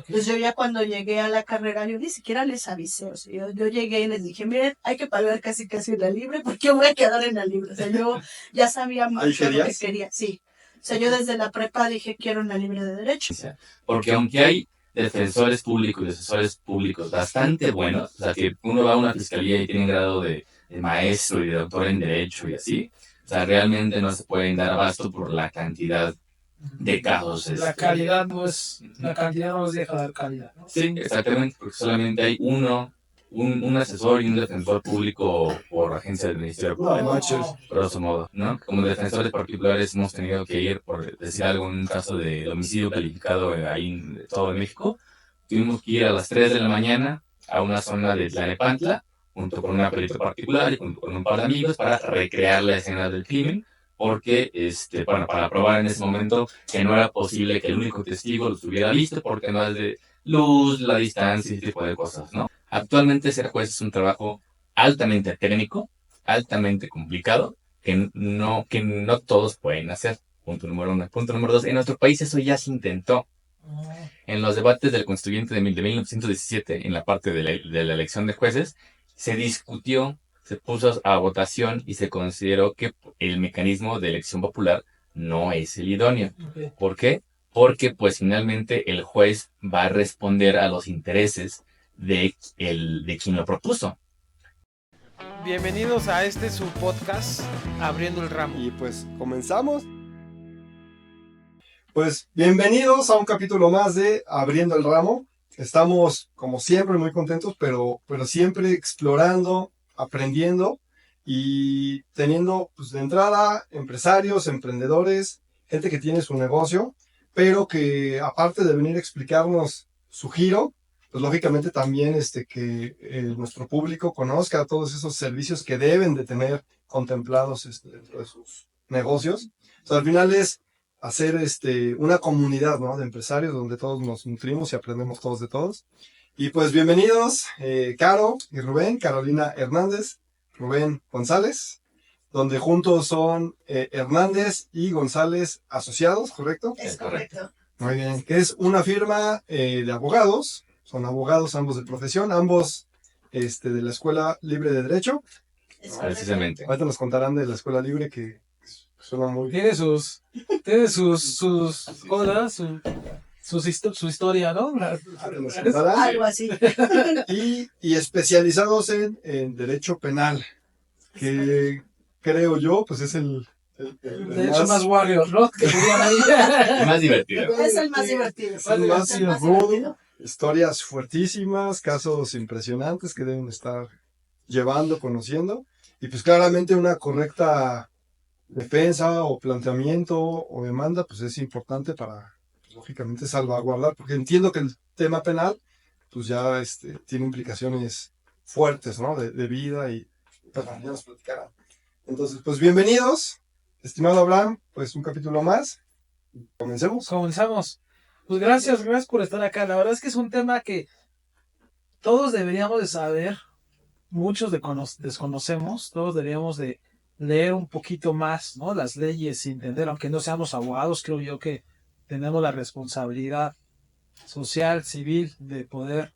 Entonces yo ya cuando llegué a la carrera, yo ni siquiera les avisé, o sea, yo llegué y les dije, miren, hay que pagar casi la libre porque yo voy a quedar en la libre. O sea, yo ya sabía mucho lo que quería, sí. O sea, yo desde la prepa dije, quiero una libre de derecho. Porque aunque hay defensores públicos y asesores públicos bastante buenos, o sea, que uno va a una fiscalía y tiene grado de maestro y de doctor en derecho y así, o sea, realmente no se pueden dar abasto por la cantidad de casos. La calidad no es, la cantidad no nos deja dar calidad, ¿no? Sí, exactamente, porque solamente hay un asesor y un defensor público por agencia del Ministerio Público, grosso modo, ¿no? Como defensores particulares hemos tenido que ir, por decir algo, en un caso de homicidio calificado ahí en todo México, tuvimos que ir a las 3 de la mañana a una zona de Tlalnepantla, junto con una perito particular y junto con un par de amigos para recrear la escena del crimen, porque, bueno, para probar en ese momento que no era posible que el único testigo lo hubiera visto, porque no es de luz, la distancia y ese tipo de cosas, ¿no? Actualmente ser juez es un trabajo altamente técnico, altamente complicado, que no todos pueden hacer. Punto número uno. Punto número dos, en nuestro país eso ya se intentó. En los debates del constituyente de 1917, en la parte de la elección de jueces, se discutió, se puso a votación y se consideró que el mecanismo de elección popular no es el idóneo. Okay. ¿Por qué? Porque pues finalmente el juez va a responder a los intereses de quien lo propuso. Bienvenidos a su podcast, Abriendo el Ramo. Y pues comenzamos. Pues bienvenidos a un capítulo más de Abriendo el Ramo. Estamos como siempre muy contentos, pero siempre explorando, aprendiendo y teniendo pues de entrada empresarios, emprendedores, gente que tiene su negocio, pero que aparte de venir a explicarnos su giro, pues lógicamente también que nuestro público conozca todos esos servicios que deben de tener contemplados dentro de sus negocios. Entonces, al final es hacer una comunidad, ¿no?, de empresarios donde todos nos nutrimos y aprendemos todos de todos. Y pues bienvenidos Caro y Rubén, Carolina Hernández, Rubén González, donde juntos son Hernández y González Asociados, ¿correcto? Es correcto. Muy bien, que es una firma de abogados, son abogados ambos de profesión, ambos de la Escuela Libre de Derecho. Precisamente. Ahorita nos contarán de la Escuela Libre que suena muy bien. Tiene hola, su historia, ¿no? Algo así. Y especializados en derecho penal, que creo yo, pues es el derecho más warrior, ¿no? El más divertido. Es el más divertido. Es el más rudo. Historias fuertísimas, casos impresionantes que deben estar llevando, conociendo. Y pues claramente una correcta defensa o planteamiento o demanda, pues es importante para, pues, lógicamente, salvaguardar, porque entiendo que el tema penal, pues ya tiene implicaciones fuertes, ¿no? De vida y pues ya nos platicarán. Entonces, pues bienvenidos, estimado Abraham, pues un capítulo más. Comenzamos. Pues gracias por estar acá. La verdad es que es un tema que todos deberíamos de saber, muchos desconocemos, todos deberíamos de leer un poquito más, ¿no? Las leyes, entender, aunque no seamos abogados, creo yo que tenemos la responsabilidad social, civil, de poder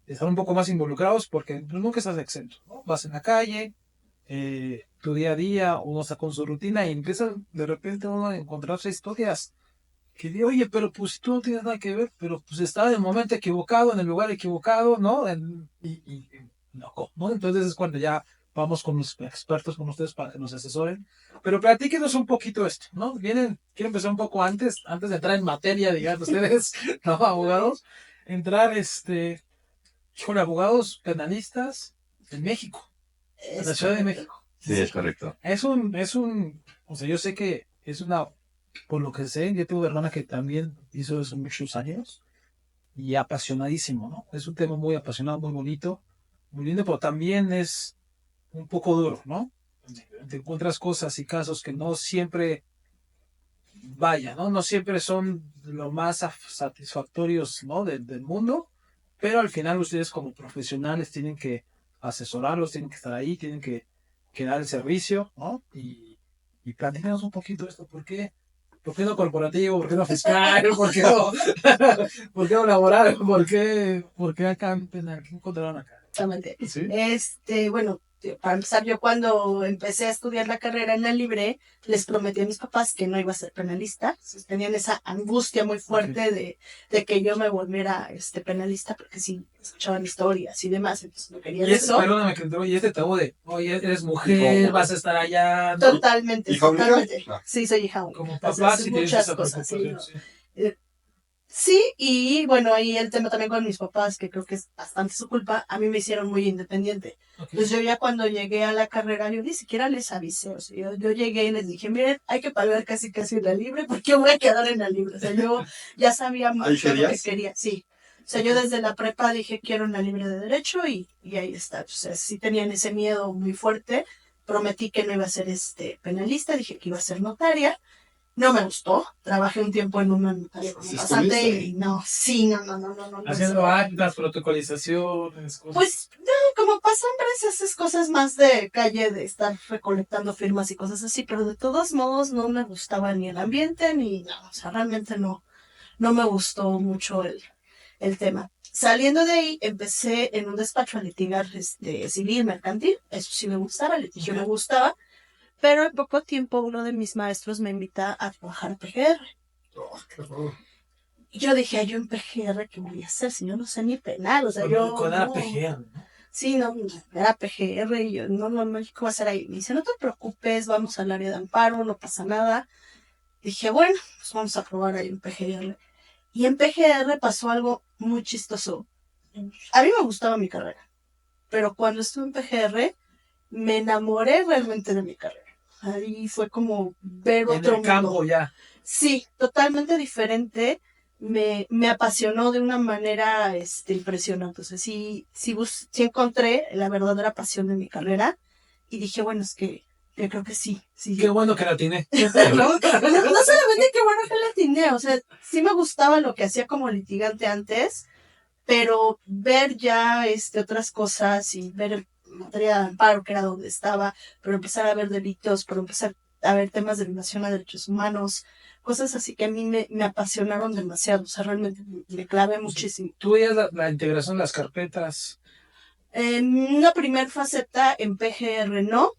estar un poco más involucrados, porque pues, nunca estás exento, ¿no? Vas en la calle, tu día a día, uno está con su rutina y empieza de repente uno a encontrarse historias que digo, oye, pero pues tú no tienes nada que ver, pero pues estaba en el momento equivocado, en el lugar equivocado, ¿no? ¿No? Entonces es cuando ya vamos con los expertos, con ustedes para que nos asesoren. Pero platíquenos un poquito esto, ¿no? Quiero empezar un poco antes de entrar en materia, digamos, ustedes, ¿no? Abogados, entrar, con abogados penalistas en México, en la Ciudad de México. Sí, es correcto. O sea, yo sé que es por lo que sé, yo tengo una hermana que también hizo eso muchos años y apasionadísimo, ¿no? Es un tema muy apasionado, muy bonito, muy lindo, pero también es un poco duro, ¿no? Te encuentras cosas y casos que no siempre, ¿no? No siempre son lo más satisfactorios, ¿no? Del mundo, pero al final ustedes como profesionales tienen que asesorarlos, tienen que estar ahí, tienen que dar el servicio, ¿no? Y platícanos un poquito esto, ¿por qué ¿Por qué no corporativo? ¿Por qué no fiscal? ¿Por qué no laboral? ¿Por qué acá en penal? ¿Qué encontraron acá? Exactamente. ¿Sí? Bueno, para empezar, yo cuando empecé a estudiar la carrera en la Libre, les prometí a mis papás que no iba a ser penalista. Tenían esa angustia muy fuerte de que yo me volviera penalista, porque sí, escuchaban historias y demás, entonces no querían eso. Perdóname que y este tabú de, oye, eres mujer, vas a estar allá, ¿no? Totalmente, ¿Hija única? totalmente. No. Sí, soy hija única. Como papá, si tienes muchas esa cosas, sí, preocupación, ¿no? Sí, y bueno, ahí el tema también con mis papás, que creo que es bastante su culpa, a mí me hicieron muy independiente. Ok. Entonces yo ya cuando llegué a la carrera, yo ni siquiera les avisé, o sea, yo llegué y les dije, miren, hay que pagar casi la libre, porque yo me voy a quedar en la libre. O sea, yo ya sabía mucho lo que quería, sí. O sea, yo desde la prepa dije, quiero una libre de derecho, y ahí está. O sea, sí tenían ese miedo muy fuerte. Prometí que no iba a ser penalista, dije que iba a ser notaria. No me gustó. Trabajé un tiempo en una notaria como pasante y no. Haciendo actas, protocolizaciones, cosas. Pues, no, como pasante haces cosas más de calle, de estar recolectando firmas y cosas así, pero de todos modos no me gustaba ni el ambiente ni nada. O sea, realmente no me gustó mucho el tema. Saliendo de ahí, empecé en un despacho a litigar civil, mercantil. Eso sí me gustaba, el litigio me gustaba. Pero en poco tiempo uno de mis maestros me invita a trabajar en PGR. Y yo dije, yo en PGR, ¿qué voy a hacer? Si yo no sé ni penal, o sea, yo... Con la PGR, ¿no? Sí, no, era PGR y yo, no, ¿qué voy a hacer ahí? Me dice, no te preocupes, vamos al área de amparo, no pasa nada. Dije, bueno, pues vamos a probar ahí en PGR. Y en PGR pasó algo muy chistoso. A mí me gustaba mi carrera, pero cuando estuve en PGR, me enamoré realmente de mi carrera. Ahí fue como ver otro mundo. Campo ya. Sí, totalmente diferente. Me apasionó de una manera impresionante. O sea, sí encontré la verdadera pasión de mi carrera. Y dije, bueno, es que yo creo que sí. Qué bueno que la atiné. No solamente qué bueno que la atiné. O sea, sí me gustaba lo que hacía como litigante antes, pero ver ya otras cosas y ver el materia de amparo, que era donde estaba, pero empezar a ver delitos, pero empezar a ver temas de violación a derechos humanos, cosas así que a mí me apasionaron demasiado. O sea, realmente me clavé muchísimo. ¿Tú veías la integración de las carpetas? En una primer faceta en PGR no.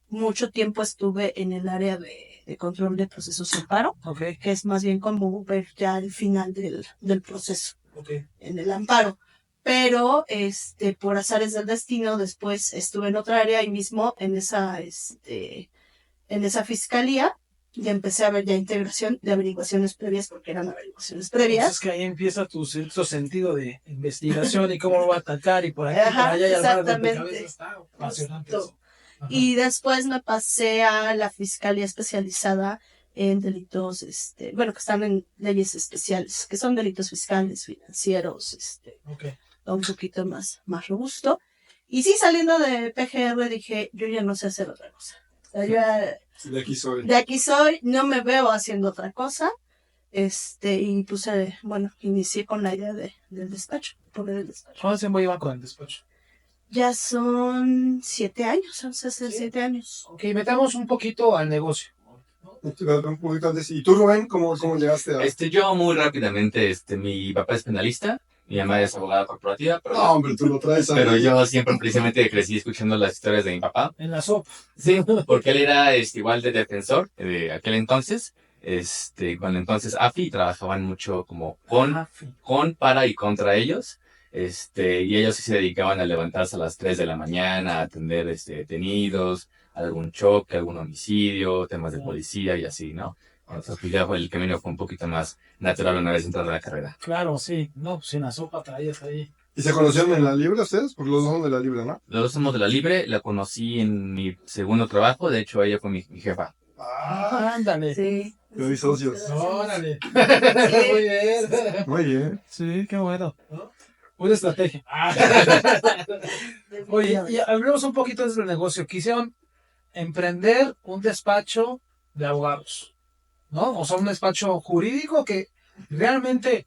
Mucho tiempo estuve en el área de control de procesos de amparo, Okay. que es más bien como ver ya el final del proceso. Okay. En el amparo. Pero por azares del destino, después estuve en otra área ahí mismo, en esa fiscalía, y empecé a ver ya integración de averiguaciones previas, porque eran averiguaciones previas. Entonces que ahí empieza tu cierto sentido de investigación y cómo lo va a atacar y por aquí, Ajá, por allá, y exactamente. Está apasionante eso. Y después me pasé a la fiscalía especializada en delitos, que están en leyes especiales, que son delitos fiscales, financieros, Okay. un poquito más robusto. Y sí, saliendo de PGR dije, yo ya no sé hacer otra cosa. O sea, yo de aquí soy. De aquí soy, no me veo haciendo otra cosa. Y puse, inicié con la idea del despacho, poner el despacho. ¿Cuánto tiempo llevan con el despacho? Ya son 7 años, vamos a hacer 7 años. Ok, metamos un poquito al negocio. Un poquito antes. ¿Y tú, Rubén, cómo llegaste a...? Yo muy rápidamente, mi papá es penalista, mi mamá es abogada corporativa, pero, No, hombre, tú lo traes ahí. pero yo siempre precisamente crecí escuchando las historias de mi papá. En la SOP. Sí, porque él era igual de defensor de aquel entonces, cuando entonces AFI trabajaban mucho como con, para y contra ellos. Y ellos sí se dedicaban a levantarse a las 3 de la mañana, a atender detenidos, algún choque, algún homicidio, temas de policía y así, ¿no? Entonces, pues ya el camino fue un poquito más natural una vez entrada a la carrera. Claro, sí. No, sin la sopa traías ahí. ¿Y se conocieron en la Libre ustedes? Porque los dos son de la Libre, ¿no? Los dos somos de la Libre, la conocí en mi segundo trabajo, de hecho ella fue mi jefa. Ándale. Sí. Yo vi socios. Órale. Sí. Muy bien. Muy bien. Sí, qué bueno. ¿No? Buena estrategia. Oye, y hablemos un poquito del negocio. Quisieron emprender un despacho de abogados, ¿no? O sea, un despacho jurídico que realmente,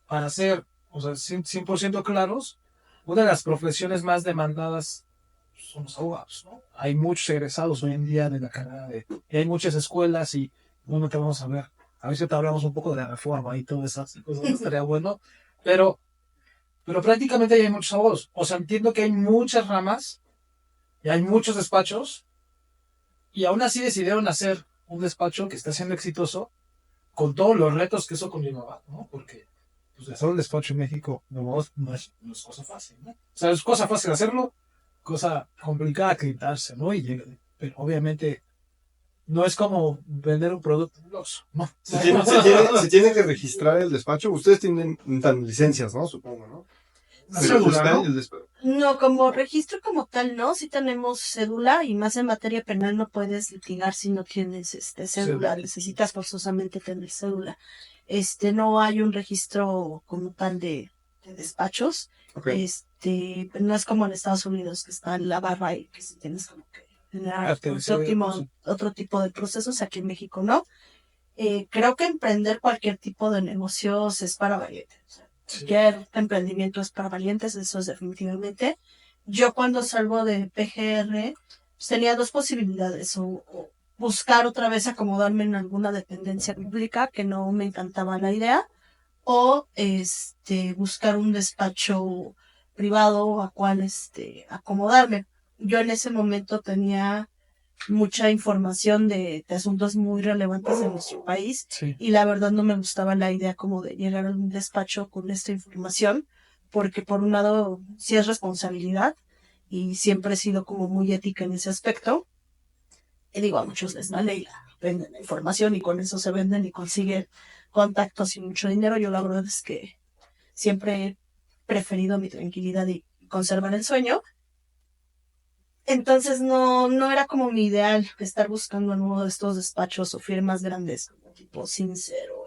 para ser, 100% claros, una de las profesiones más demandadas son los abogados, ¿no? Hay muchos egresados hoy en día de la carrera y hay muchas escuelas y, bueno, que vamos a ver A ver si te hablamos un poco de la reforma y todas esas cosas, estaría bueno. Pero prácticamente hay muchos abogados. O sea, entiendo que hay muchas ramas y hay muchos despachos y aún así decidieron hacer un despacho que está siendo exitoso con todos los retos que eso conllevaba, ¿no? Porque pues, hacer un despacho en México no es cosa fácil, ¿no? O sea, es cosa fácil hacerlo, cosa complicada acreditarse, ¿no? Pero obviamente no es como vender un producto, ¿no? Se tiene que registrar el despacho. Ustedes tienen licencias, ¿no? Supongo, ¿no? Cédula, ¿no? No, como registro como tal, no. Sí tenemos cédula y más en materia penal no puedes litigar si no tienes cédula. Necesitas forzosamente tener cédula. No hay un registro como tal de despachos. Okay. No es como en Estados Unidos que está en la barra y que si tienes como que generar otro tipo de procesos. Aquí en México no. Creo que emprender cualquier tipo de negocios es para valientes. Cualquier emprendimiento es para valientes, eso es definitivamente. Yo cuando salgo de PGR pues tenía dos posibilidades, o buscar otra vez acomodarme en alguna dependencia pública, que no me encantaba la idea, o buscar un despacho privado a cual acomodarme. Yo en ese momento tenía mucha información de asuntos muy relevantes en nuestro país y la verdad no me gustaba la idea como de llegar a un despacho con esta información porque por un lado sí es responsabilidad y siempre he sido como muy ética en ese aspecto y digo a muchos les vale y venden la información y con eso se venden y consiguen contactos y mucho dinero. Yo la verdad es que siempre he preferido mi tranquilidad y conservar el sueño. Entonces no era como mi ideal estar buscando en uno de estos despachos o firmas grandes, como tipo Sincero,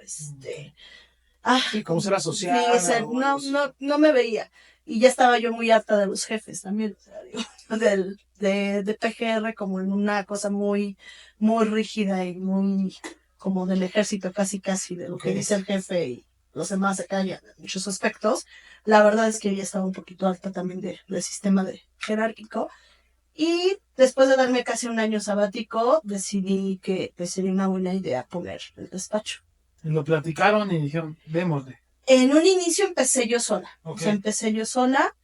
Sí, como ser asociada. Sí, no me veía. Y ya estaba yo muy harta de los jefes también, o sea, digo, de PGR como en una cosa muy, muy rígida y muy como del ejército casi de lo que dice el jefe y los demás se callan en muchos aspectos. La verdad es que ya estaba un poquito harta también del sistema jerárquico. Y después de darme casi un año sabático, decidí que sería una buena idea poner el despacho. Y lo platicaron y dijeron, démosle. En un inicio empecé yo sola. Okay. O sea, empecé yo sola,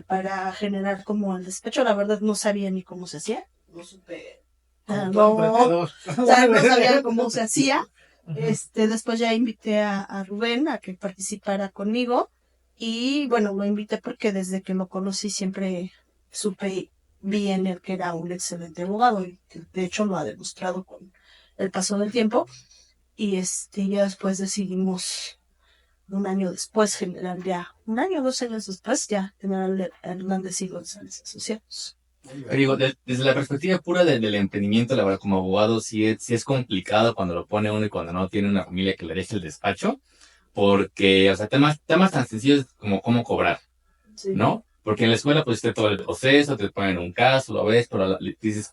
para generar como el despacho. La verdad no sabía ni cómo se hacía. No supe. No sabía cómo se hacía. Después ya invité a Rubén a que participara conmigo. Y bueno, lo invité porque desde que lo conocí siempre supe bien el que era un excelente abogado y que de hecho lo ha demostrado con el paso del tiempo y ya después decidimos un año después generar ya, 2 años después ya generar Hernández y González Asociados. Pero digo, desde la perspectiva pura del emprendimiento, la verdad, como abogado, sí es complicado cuando lo pone uno y cuando no tiene una familia que le deje el despacho, porque, o sea, temas tan sencillos como cómo cobrar, sí, ¿no? Porque en la escuela, pues, todo el proceso, te ponen un caso, lo ves, pero dices,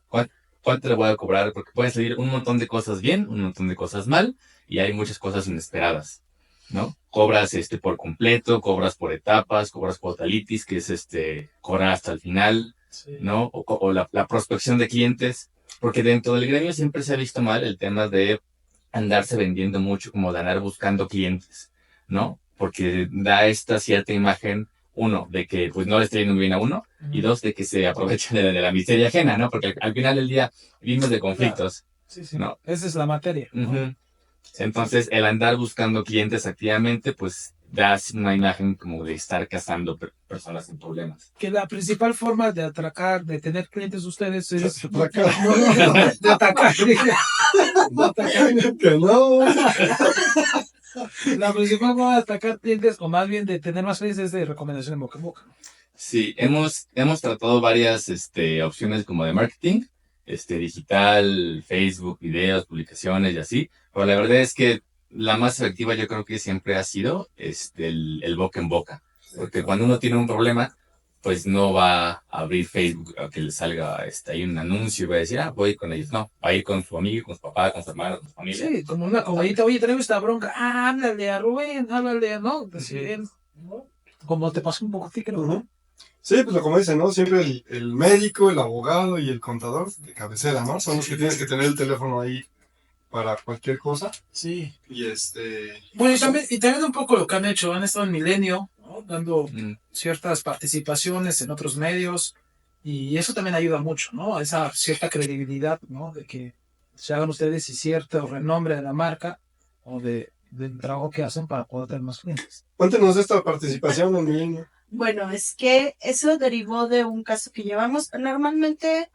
¿cuánto le voy a cobrar? Porque pueden salir un montón de cosas bien, un montón de cosas mal, y hay muchas cosas inesperadas, ¿no? Cobras por completo, cobras por etapas, cobras por talitis, que es cobrar hasta el final, sí, ¿no? O la prospección de clientes, porque dentro del gremio siempre se ha visto mal el tema de andarse vendiendo mucho, como de andar buscando clientes, ¿no? Porque da esta cierta imagen, uno, de que pues no le está yendo bien a uno, y dos, de que se aprovechan de la miseria ajena, ¿no? Porque al final del día vivimos de conflictos, sí, sí, ¿no? Esa es la materia, ¿no? Uh-huh. Entonces, el andar buscando clientes activamente, pues, da una imagen como de estar cazando personas en problemas. Que la principal forma de atracar, de tener clientes ustedes es... De atacar. Que no. La principal forma de atacar clientes, o más bien de tener más clientes, es de recomendación en boca en boca. Sí, hemos tratado varias opciones como de marketing, digital, Facebook, videos, publicaciones y así, pero la verdad es que la más efectiva yo creo que siempre ha sido el boca en boca, porque cuando uno tiene un problema, pues no va a abrir Facebook a que le salga ahí un anuncio y va a decir, voy con ellos. No, va a ir con su amigo, con su papá, con su hermano, con su familia. Sí, como una comidita, oye, tenemos esta bronca, háblale a Rubén, háblale, ¿no? Sí. ¿No? Como te pasó un poco a ti, creo, ¿no? Sí, pues como dicen, ¿no? Siempre el médico, el abogado y el contador de cabecera, ¿no? Son los que tienes que tener el teléfono ahí para cualquier cosa. Sí. Y Bueno, y también un poco lo que han hecho, han estado en Milenio, ¿no? Dando ciertas participaciones en otros medios, y eso también ayuda mucho, ¿no? A esa cierta credibilidad, ¿no? De que se hagan ustedes y cierto renombre de la marca o del trabajo que hacen para poder tener más clientes. Cuéntenos de esta participación en Milenio. Bueno, es que eso derivó de un caso que llevamos. Normalmente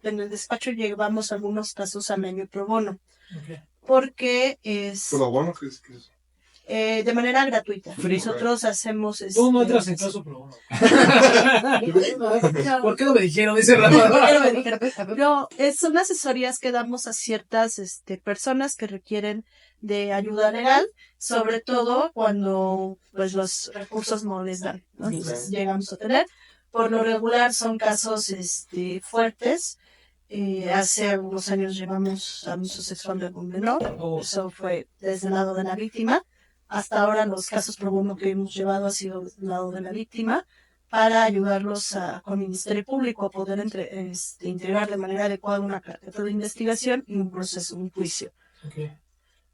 en el despacho llevamos algunos casos a medio pro bono. Okay. Porque es... ¿Pro bono? ¿Qué es? de manera gratuita. Free. Nosotros hacemos... Tú no entras en caso pro bono. ¿Por qué no me dijeron? Dice Rafa. ¿Por qué no me dijeron? No, son asesorías que damos a ciertas personas que requieren de ayuda legal, sobre todo cuando pues los recursos no les dan, ¿no? Entonces llegamos a tener. Por lo regular son casos fuertes. Hace algunos años llevamos abuso sexual de un menor. Eso fue desde el lado de la víctima. Hasta ahora los casos pro bono que hemos llevado ha sido del lado de la víctima para ayudarlos con el Ministerio Público a poder integrar de manera adecuada una carpeta de investigación y un proceso, un juicio. Okay.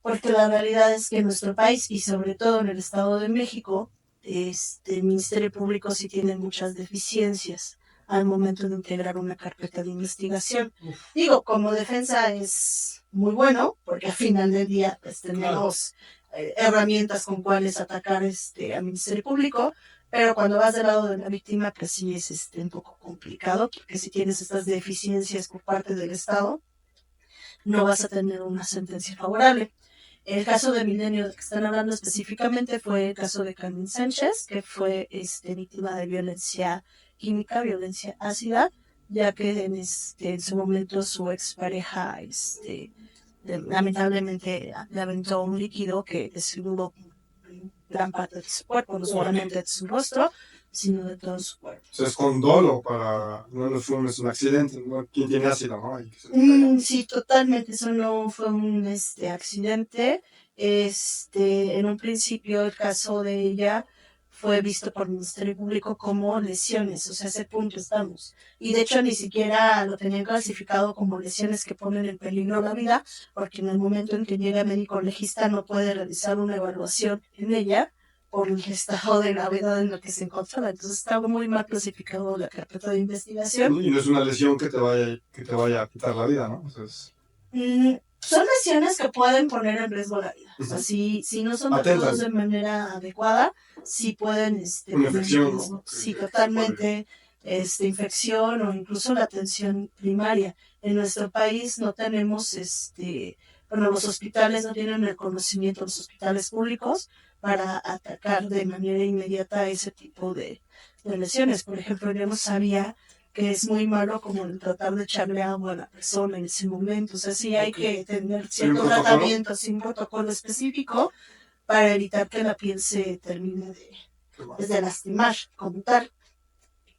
Porque la realidad es que en nuestro país y sobre todo en el Estado de México, el Ministerio Público sí tiene muchas deficiencias al momento de integrar una carpeta de investigación. Digo, como defensa es muy bueno, porque al final del día pues, tenemos herramientas con cuales atacar al Ministerio Público, pero cuando vas del lado de la víctima, pues sí es un poco complicado, porque si tienes estas deficiencias por parte del Estado, no vas a tener una sentencia favorable. El caso de Milenio del que están hablando específicamente fue el caso de Carmen Sánchez, que fue víctima de violencia química, violencia ácida, ya que en su momento su expareja lamentablemente le aventó un líquido que destruyó gran parte de su cuerpo, no solamente de su rostro, sino de todo su cuerpo. O sea, es con dolo para no fue un accidente, ¿no? ¿Quién tiene ácido, no? Sí, totalmente, eso no fue un accidente. En un principio el caso de ella fue visto por el Ministerio Público como lesiones, o sea, a ese punto estamos. Y de hecho ni siquiera lo tenían clasificado como lesiones que ponen en peligro la vida, porque en el momento en que llega el médico legista no puede realizar una evaluación en ella por el estado de gravedad en el que se encontraba. Entonces estaba muy mal clasificado la carpeta de investigación. Y no es una lesión que te vaya a quitar la vida, ¿no? O sea, son lesiones que pueden poner en riesgo la vida. O sea, si no son tratados de manera adecuada, sí pueden... una infección, ¿no? Sí, totalmente. Infección o incluso la atención primaria. En nuestro país no tenemos, los hospitales no tienen el conocimiento, los hospitales públicos, para atacar de manera inmediata ese tipo de lesiones. Por ejemplo, yo no sabía que es muy malo como el tratar de echarle agua a la persona en ese momento. O sea, sí hay que tener cierto tratamiento, sin protocolo específico, para evitar que la piel se termine de lastimar como tal.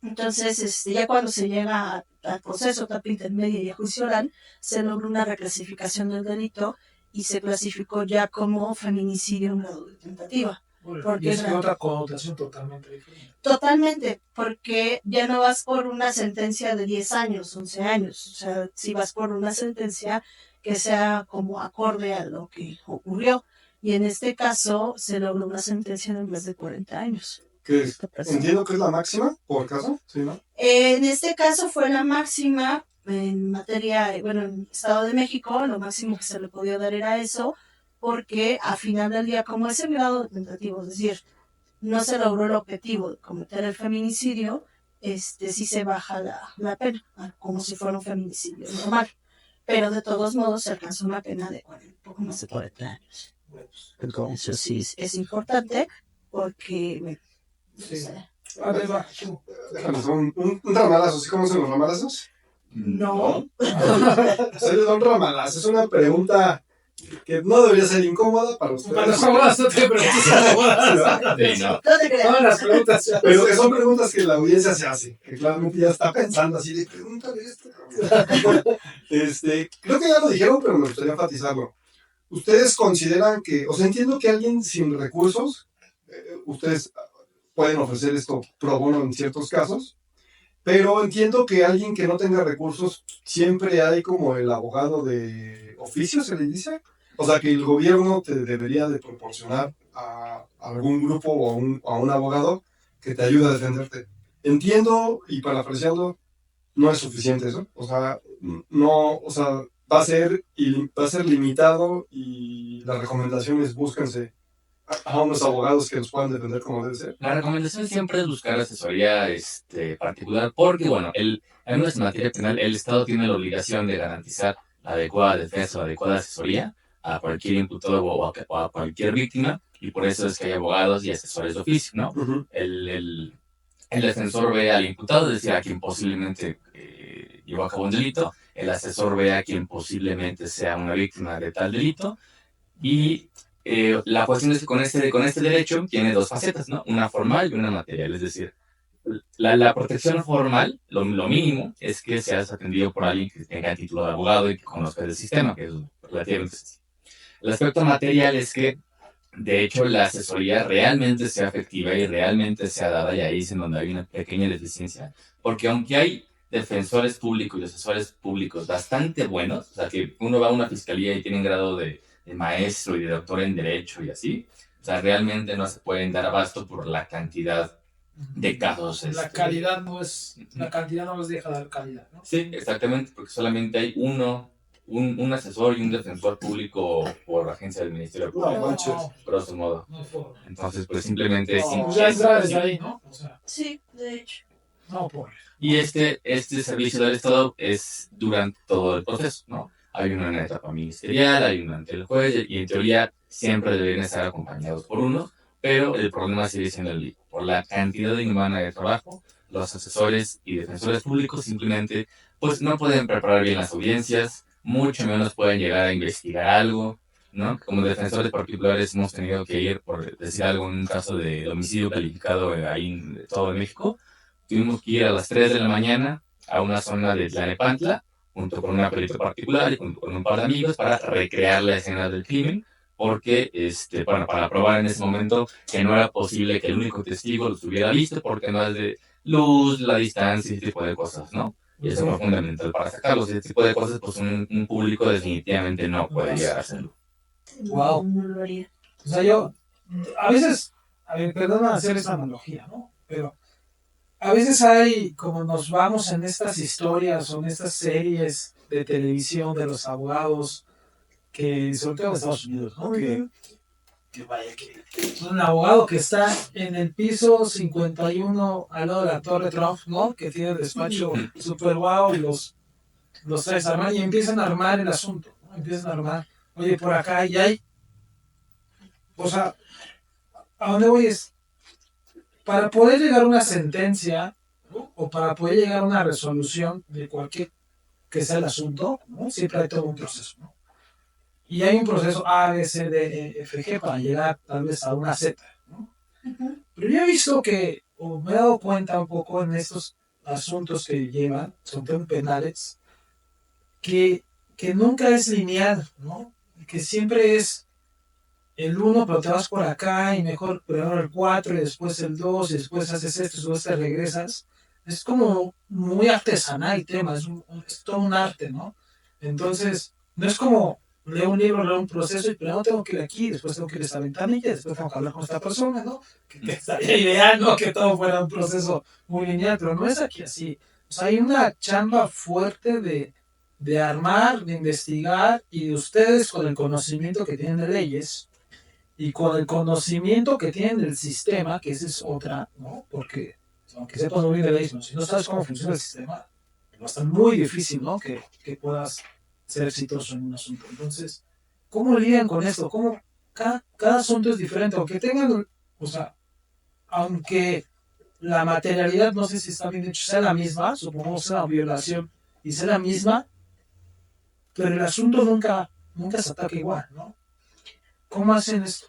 Entonces, ya cuando se llega al proceso, etapa intermedia y a juicio oral, se logra una reclasificación del delito y se clasificó ya como feminicidio en grado de tentativa. Porque es otra connotación totalmente diferente. Totalmente, porque ya no vas por una sentencia de 10 años, 11 años. O sea, si vas por una sentencia que sea como acorde a lo que ocurrió. Y en este caso se logró una sentencia de más de 40 años. Entiendo que es la máxima, por caso, ¿sí, no? En este caso fue la máxima en materia, en el Estado de México, lo máximo que se le podía dar era eso, porque a final del día, como es el grado de tentativo, es decir, no se logró el objetivo de cometer el feminicidio, sí se baja la pena, como si fuera un feminicidio normal. Pero de todos modos se alcanzó una pena de poco más de 40 años. Eso sí es importante, porque... Sí. Un ramalazo, ¿sí conocen los ramalazos? No. Son ramalazos, es una pregunta que no debería ser incómoda para ustedes. Para las abogadas no te preguntas a las abogadas. Sí, no. Todas las preguntas. Pero que son preguntas que la audiencia se hace, que claramente ya está pensando así de pregúntale esto. Creo que ya lo dijeron, pero me gustaría enfatizarlo. ¿Ustedes consideran que, o sea, entiendo que alguien sin recursos, ustedes pueden ofrecer esto pro bono en ciertos casos, Pero entiendo que alguien que no tenga recursos, siempre hay como el abogado de oficio, se le dice. O sea, que el gobierno te debería de proporcionar a algún grupo o a un abogado que te ayude a defenderte. Entiendo, y parafraseando, no es suficiente eso. O sea, no, o sea, va a ser limitado y las recomendaciones búsquense a unos abogados que los puedan defender como debe ser. La recomendación siempre es buscar asesoría particular porque, bueno, en nuestra materia penal el Estado tiene la obligación de garantizar la adecuada defensa, la adecuada asesoría a cualquier imputado o a cualquier víctima, y por eso es que hay abogados y asesores de oficio, ¿no? Uh-huh. El defensor ve al imputado, es decir, a quien posiblemente llevó a cabo un delito, el asesor ve a quien posiblemente sea una víctima de tal delito, y la cuestión es que con este derecho tiene dos facetas, ¿no? Una formal y una material. Es decir, la protección formal, lo mínimo, es que seas atendido por alguien que tenga título de abogado y que conozca el sistema, que es relativamente sencillo. El aspecto material es que, de hecho, la asesoría realmente sea efectiva y realmente sea dada, y ahí es en donde hay una pequeña deficiencia, porque aunque hay defensores públicos y asesores públicos bastante buenos, o sea, que uno va a una fiscalía y tienen grado de maestro y de doctor en derecho y así, o sea, realmente no se pueden dar abasto por la cantidad de casos. La calidad no es, la cantidad no les deja dar calidad, ¿no? Sí, exactamente, porque solamente hay un asesor y un defensor público por agencia del Ministerio Público, grosso modo. Entonces, pues simplemente... ya entra desde ahí, ¿no? O sea, sí, de hecho. No, pobre. Y este servicio del Estado es durante todo el proceso, ¿no? Hay uno en la etapa ministerial, hay uno ante el juez, y en teoría siempre deberían estar acompañados por uno, pero el problema sigue siendo el mismo. Por la cantidad inhumana de trabajo, los asesores y defensores públicos simplemente pues no pueden preparar bien las audiencias, mucho menos pueden llegar a investigar algo, ¿no? Como defensores particulares hemos tenido que ir, por decir algo, en un caso de homicidio calificado ahí en todo México, tuvimos que ir a las 3 de la mañana a una zona de Tlalnepantla, junto con una perito particular y junto con un par de amigos, para recrear la escena del crimen, porque, bueno, para probar en ese momento que no era posible que el único testigo lo hubiera visto, porque no es de luz, la distancia y ese tipo de cosas, ¿no? Y eso fue fundamental para sacarlos. Ese tipo de cosas, pues un público definitivamente no puede llegar a hacerlo. Wow. O sea, yo, a veces, perdona hacer esa analogía, ¿no? Pero a veces hay, como nos vamos en estas historias o en estas series de televisión de los abogados, que sobre todo en Estados Unidos, ¿no? Que vaya, que un abogado que está en el piso 51 al lado de la Torre Trump, ¿no? Que tiene el despacho super guau y los tres arman y empiezan a armar el asunto, ¿no? Empiezan a armar, oye, por acá ya hay, o sea, ¿a dónde voy? Es para poder llegar a una sentencia, ¿no? O para poder llegar a una resolución de cualquier que sea el asunto, ¿no? Siempre hay todo un proceso, ¿no? Y hay un proceso A, B, C, D, E, F, G para llegar tal vez a una Z, ¿no? Uh-huh. Pero yo he visto que, o me he dado cuenta un poco en estos asuntos que llevan, son temas penales, que nunca es lineal, ¿no? Que siempre es el 1, pero te vas por acá y mejor primero el 4 y después el 2 y después haces esto y después te regresas. Es como muy artesanal el tema, es todo un arte, ¿no? Entonces, no es como leo un libro, leo un proceso y primero tengo que ir aquí, después tengo que ir a esta ventanilla, después tengo que hablar con esta persona, ¿no? Que estaría ideal, ¿no? Que todo fuera un proceso muy lineal, pero no es aquí así. O sea, hay una chamba fuerte de armar, de investigar, y de ustedes con el conocimiento que tienen de leyes y con el conocimiento que tienen del sistema, que esa es otra, ¿no? Porque aunque sepas muy bien de leyes, ¿no? Si no sabes cómo funciona el sistema, va a estar muy difícil, ¿no? Que puedas ser exitoso en un asunto. Entonces, ¿cómo lidian con esto? ¿Cómo cada asunto es diferente? Aunque tengan, o sea, aunque la materialidad, no sé si está bien dicho, sea la misma, supongamos sea una violación y sea la misma, pero el asunto nunca se ataca igual, ¿no? ¿Cómo hacen esto?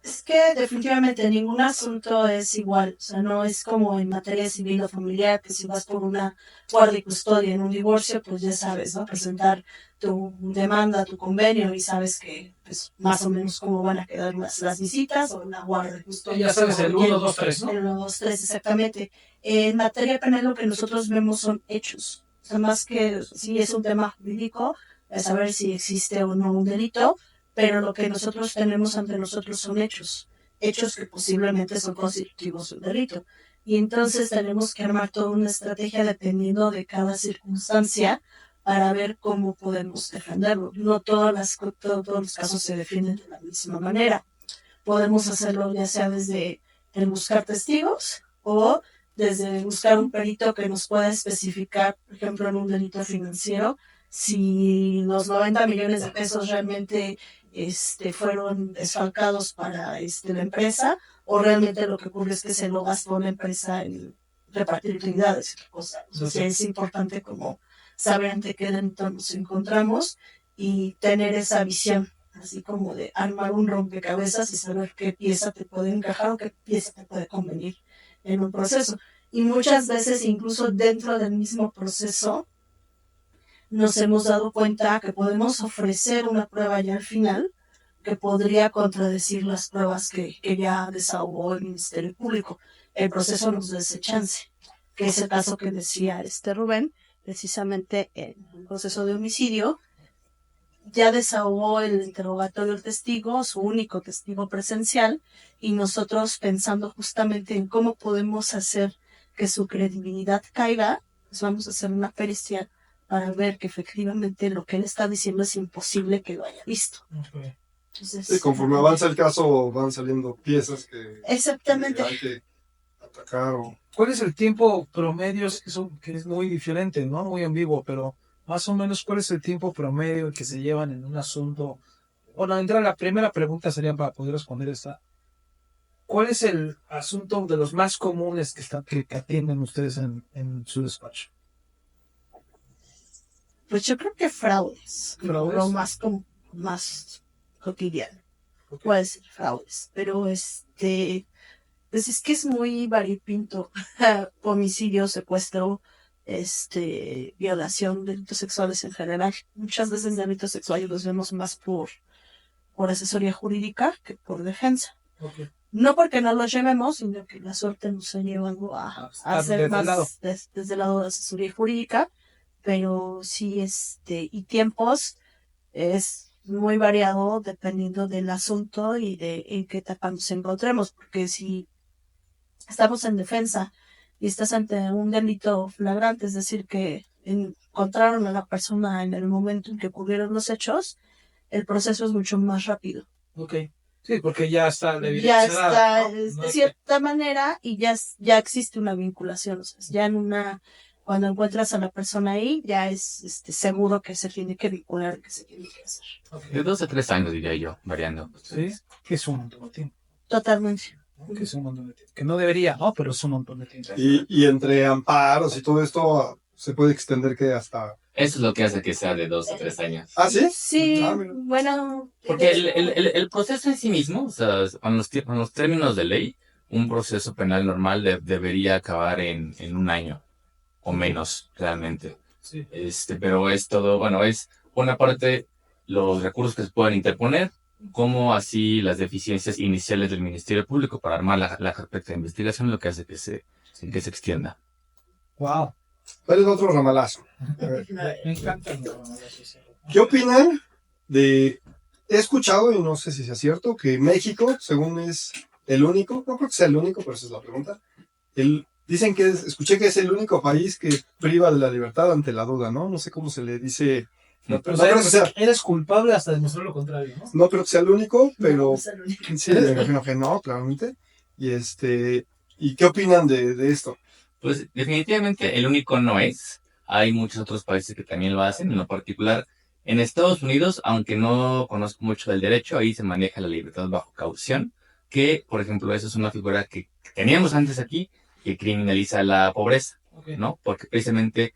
Es que definitivamente ningún asunto es igual, o sea, no es como en materia civil o familiar, que si vas por una guardia y custodia en un divorcio, pues ya sabes, ¿no? Presentar tu demanda, tu convenio y sabes que, pues, más o menos cómo van a quedar las visitas o una guardia y custodia. Ya sabes, el 1, 2, 3, ¿no? El 1, 2, 3, exactamente. En materia penal lo que nosotros vemos son hechos, o sea, más que si es un tema jurídico, es saber si existe o no un delito, pero lo que nosotros tenemos ante nosotros son hechos que posiblemente son constitutivos de un delito. Y entonces tenemos que armar toda una estrategia dependiendo de cada circunstancia para ver cómo podemos defenderlo. No todos los casos se defienden de la misma manera. Podemos hacerlo ya sea desde el buscar testigos o desde buscar un perito que nos pueda especificar, por ejemplo, en un delito financiero, si los 90 millones de pesos realmente fueron desfalcados para la empresa o realmente lo que ocurre es que se lo gastó la empresa en repartir utilidades y cosas. Entonces es importante como saber ante qué delito nos encontramos y tener esa visión, así como de armar un rompecabezas y saber qué pieza te puede encajar o qué pieza te puede convenir en un proceso. Y muchas veces incluso dentro del mismo proceso nos hemos dado cuenta que podemos ofrecer una prueba ya al final que podría contradecir las pruebas que ya desahogó el Ministerio Público. El proceso nos da ese chance, que es el caso que decía Rubén, precisamente en el proceso de homicidio, ya desahogó el interrogatorio del testigo, su único testigo presencial, y nosotros pensando justamente en cómo podemos hacer que su credibilidad caiga, pues vamos a hacer una pericia para ver que efectivamente lo que él está diciendo es imposible que lo haya visto. Okay. Entonces, sí, conforme avanza el caso van saliendo piezas que hay que atacar. ¿Cuál es el tiempo promedio? Que es muy diferente, ¿no? Muy ambiguo, pero más o menos, ¿cuál es el tiempo promedio que se llevan en un asunto? Bueno, la primera pregunta sería para poder responder esta. ¿Cuál es el asunto de los más comunes que atienden ustedes en su despacho? Pues yo creo que fraudes. ¿Fraudes? Lo más cotidiano. Okay. Puede ser fraudes, pero pues es que es muy variopinto. Homicidio, secuestro, violación, delitos sexuales en general. Muchas veces delitos sexuales los vemos más por asesoría jurídica que por defensa. Okay. No porque no los llevemos, sino que la suerte nos ha llevado a hacer más desde el lado de asesoría jurídica, pero sí, y tiempos es muy variado dependiendo del asunto y de en qué etapa nos encontremos, porque si estamos en defensa y estás ante un delito flagrante, es decir, que encontraron a la persona en el momento en que ocurrieron los hechos, el proceso es mucho más rápido. Okay. Sí, porque ya está ya está, ¿no? De cierta manera, y ya existe una vinculación, o sea, ya cuando encuentras a la persona ahí, ya es seguro que se tiene que vincular, que se tiene que hacer. Okay. De 2 a 3 años, diría yo, variando. Sí, que es un montón de tiempo. Totalmente. Que es un montón de tiempo. Que no debería, ¿no? Pero es un montón de tiempo. Y entre amparos y todo esto, se puede extender que hasta... Eso es lo que hace que sea de 2 a 3 años. ¿Ah, sí? Sí, bueno... Porque el proceso en sí mismo, o sea, con los términos de ley, un proceso penal normal debería acabar en 1 año o menos, realmente. Sí. Pero es todo, bueno, es una parte los recursos que se pueden interponer, como así las deficiencias iniciales del Ministerio Público para armar la carpeta de investigación, lo que hace que se extienda. Wow. ¿Cuál es otro ramalazo? Me encanta el ramalazo. ¿Qué opinan de... He escuchado, y no sé si sea cierto, que México, según es el único, no creo que sea el único, pero esa es la pregunta, dicen que escuché que es el único país que priva de la libertad ante la duda, ¿no? No sé cómo se le dice... No creo que sea. Eres culpable hasta demostrar lo contrario, ¿no? No creo que sea el único, pero... No es el único. Sí, me imagino que no, claramente. ¿Y qué opinan de esto? Pues definitivamente el único no es. Hay muchos otros países que también lo hacen, en lo particular en Estados Unidos, aunque no conozco mucho del derecho, ahí se maneja la libertad bajo caución, que, por ejemplo, esa es una figura que teníamos antes aquí, que criminaliza la pobreza, okay, ¿no? Porque precisamente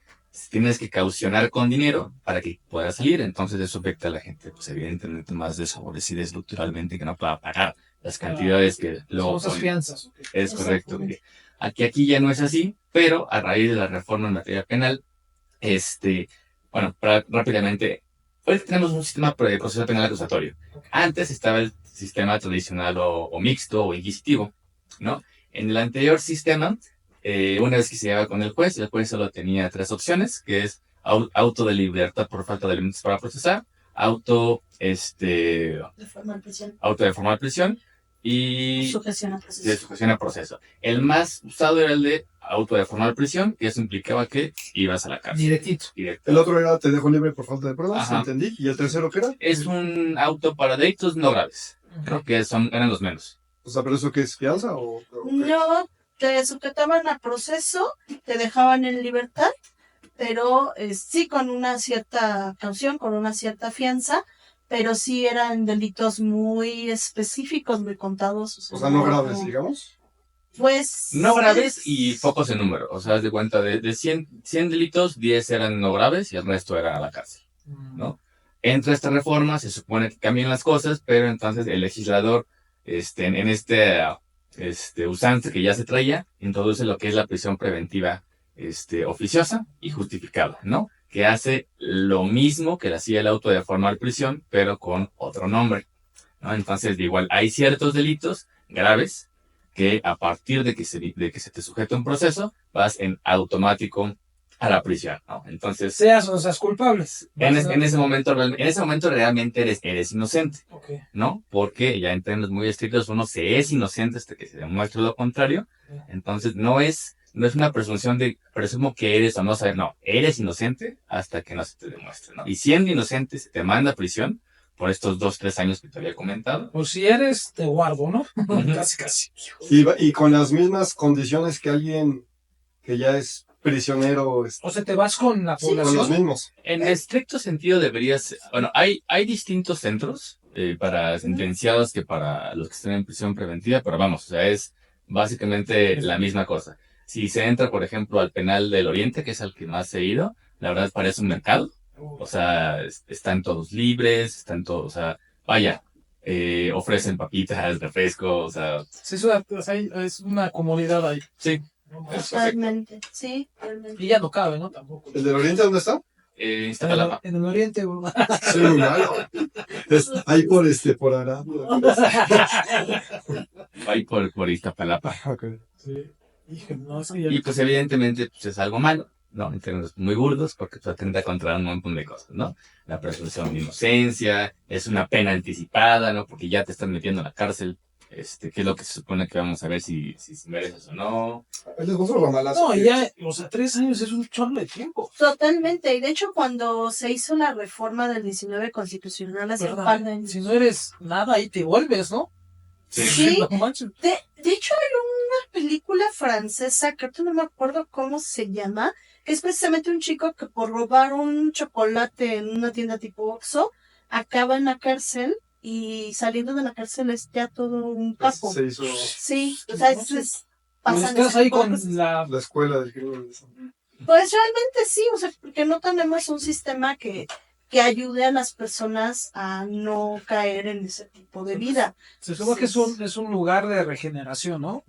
tienes que caucionar con dinero para que puedas salir, entonces eso afecta a la gente, pues evidentemente más desfavorecida estructuralmente que no pueda pagar las cantidades que luego Son esas fianzas. es correcto. Exactamente. Aquí ya no es así, pero a raíz de la reforma en materia penal, bueno, rápidamente, hoy tenemos un sistema de proceso penal acusatorio. Antes estaba el sistema tradicional o mixto o inquisitivo, ¿no? En el anterior sistema, una vez que se llegaba con el juez solo tenía 3 opciones, que es auto de libertad por falta de elementos para procesar, auto De formal prisión. de formal prisión y Sujeción a de proceso. sujeción a proceso. El más usado era el de auto de formal prisión, que eso implicaba que ibas a la cárcel. Directito. Directo. El otro era te dejo libre por falta de pruebas, Ajá. entendí. ¿Y el tercero qué era? Es un auto para delitos no graves, ¿no? Que eran los menos. O sea, ¿pero eso qué es? ¿Fianza o qué? No, te sujetaban a proceso, te dejaban en libertad, pero sí con una cierta caución, con una cierta fianza, pero sí eran delitos muy específicos, muy contados. O sea, no graves, digamos. Pues... No graves y pocos en número. O sea, haz de cuenta, de 100 delitos, 10 eran no graves y el resto era a la cárcel, ¿no? Entra esta reforma, se supone que cambian las cosas, pero entonces el legislador, en usanza que ya se traía, introduce lo que es la prisión preventiva, oficiosa y justificada, ¿no? Que hace lo mismo que le hacía el auto de formal prisión, pero con otro nombre, ¿no? Entonces, igual, hay ciertos delitos graves que a partir de que se te sujeta un proceso, vas en automático a la prisión, ¿no? Entonces, Seas o no seas culpables. en ese momento realmente eres inocente, Okay. ¿no? Porque ya en términos muy estrictos uno se es inocente hasta que se demuestre lo contrario. Entonces no es una presunción de presumo que eres o no saber, no, eres inocente hasta que no se te demuestre, ¿no? Y siendo inocente se te manda a prisión por estos 2-3 años que te había comentado. Pues si eres, te guardo, ¿no? Casi. Y con las mismas condiciones que alguien que ya es prisionero, O sea, te vas con la con población. los mismos. En estricto sentido deberías, bueno, hay distintos centros para sentenciados que para los que están en prisión preventiva, pero vamos, o sea, es básicamente la misma cosa. Si se entra, por ejemplo, al penal del Oriente, que es al que más he ido, la verdad parece un mercado. O sea, están todos libres, están todos, o sea, vaya, ofrecen papitas, refresco, o sea... Sí, es una comodidad ahí. Sí. Totalmente, sí, realmente. Y ya no cabe, ¿no? Tampoco. ¿El del Oriente dónde está? Iztapalapa. En el oriente, güey. Soy muy malo. Ahí por Arabia. Ahí por Iztapalapa. Okay. Sí. Híjole, no, es que ya... Y pues evidentemente pues, es algo malo, ¿no? En términos muy burdos, porque pues, atenta contra un montón de cosas, ¿no? La presunción de inocencia, es una pena anticipada, ¿no? Porque ya te están metiendo a la cárcel, que es lo que se supone que vamos a ver si mereces o no. Ahí les gusta ramalazo. No, ya, o sea, 3 años es un chorro de tiempo. Totalmente, y de hecho cuando se hizo la reforma del 19 constitucional hace un par de años. Si no eres nada, ahí te vuelves, ¿no? Sí, No manches. de hecho hay una película francesa, creo que no me acuerdo cómo se llama, que es precisamente un chico que por robar un chocolate en una tienda tipo Oxxo, acaba en la cárcel y saliendo de la cárcel es ya todo un capo. Se hizo Sí, o sea, pasan Estás ese ahí tipo de con cosas. la escuela del crimen. Pues realmente sí, o sea, porque no tenemos un sistema que ayude a las personas a no caer en ese tipo de vida. Se supone que es un lugar de regeneración, ¿no?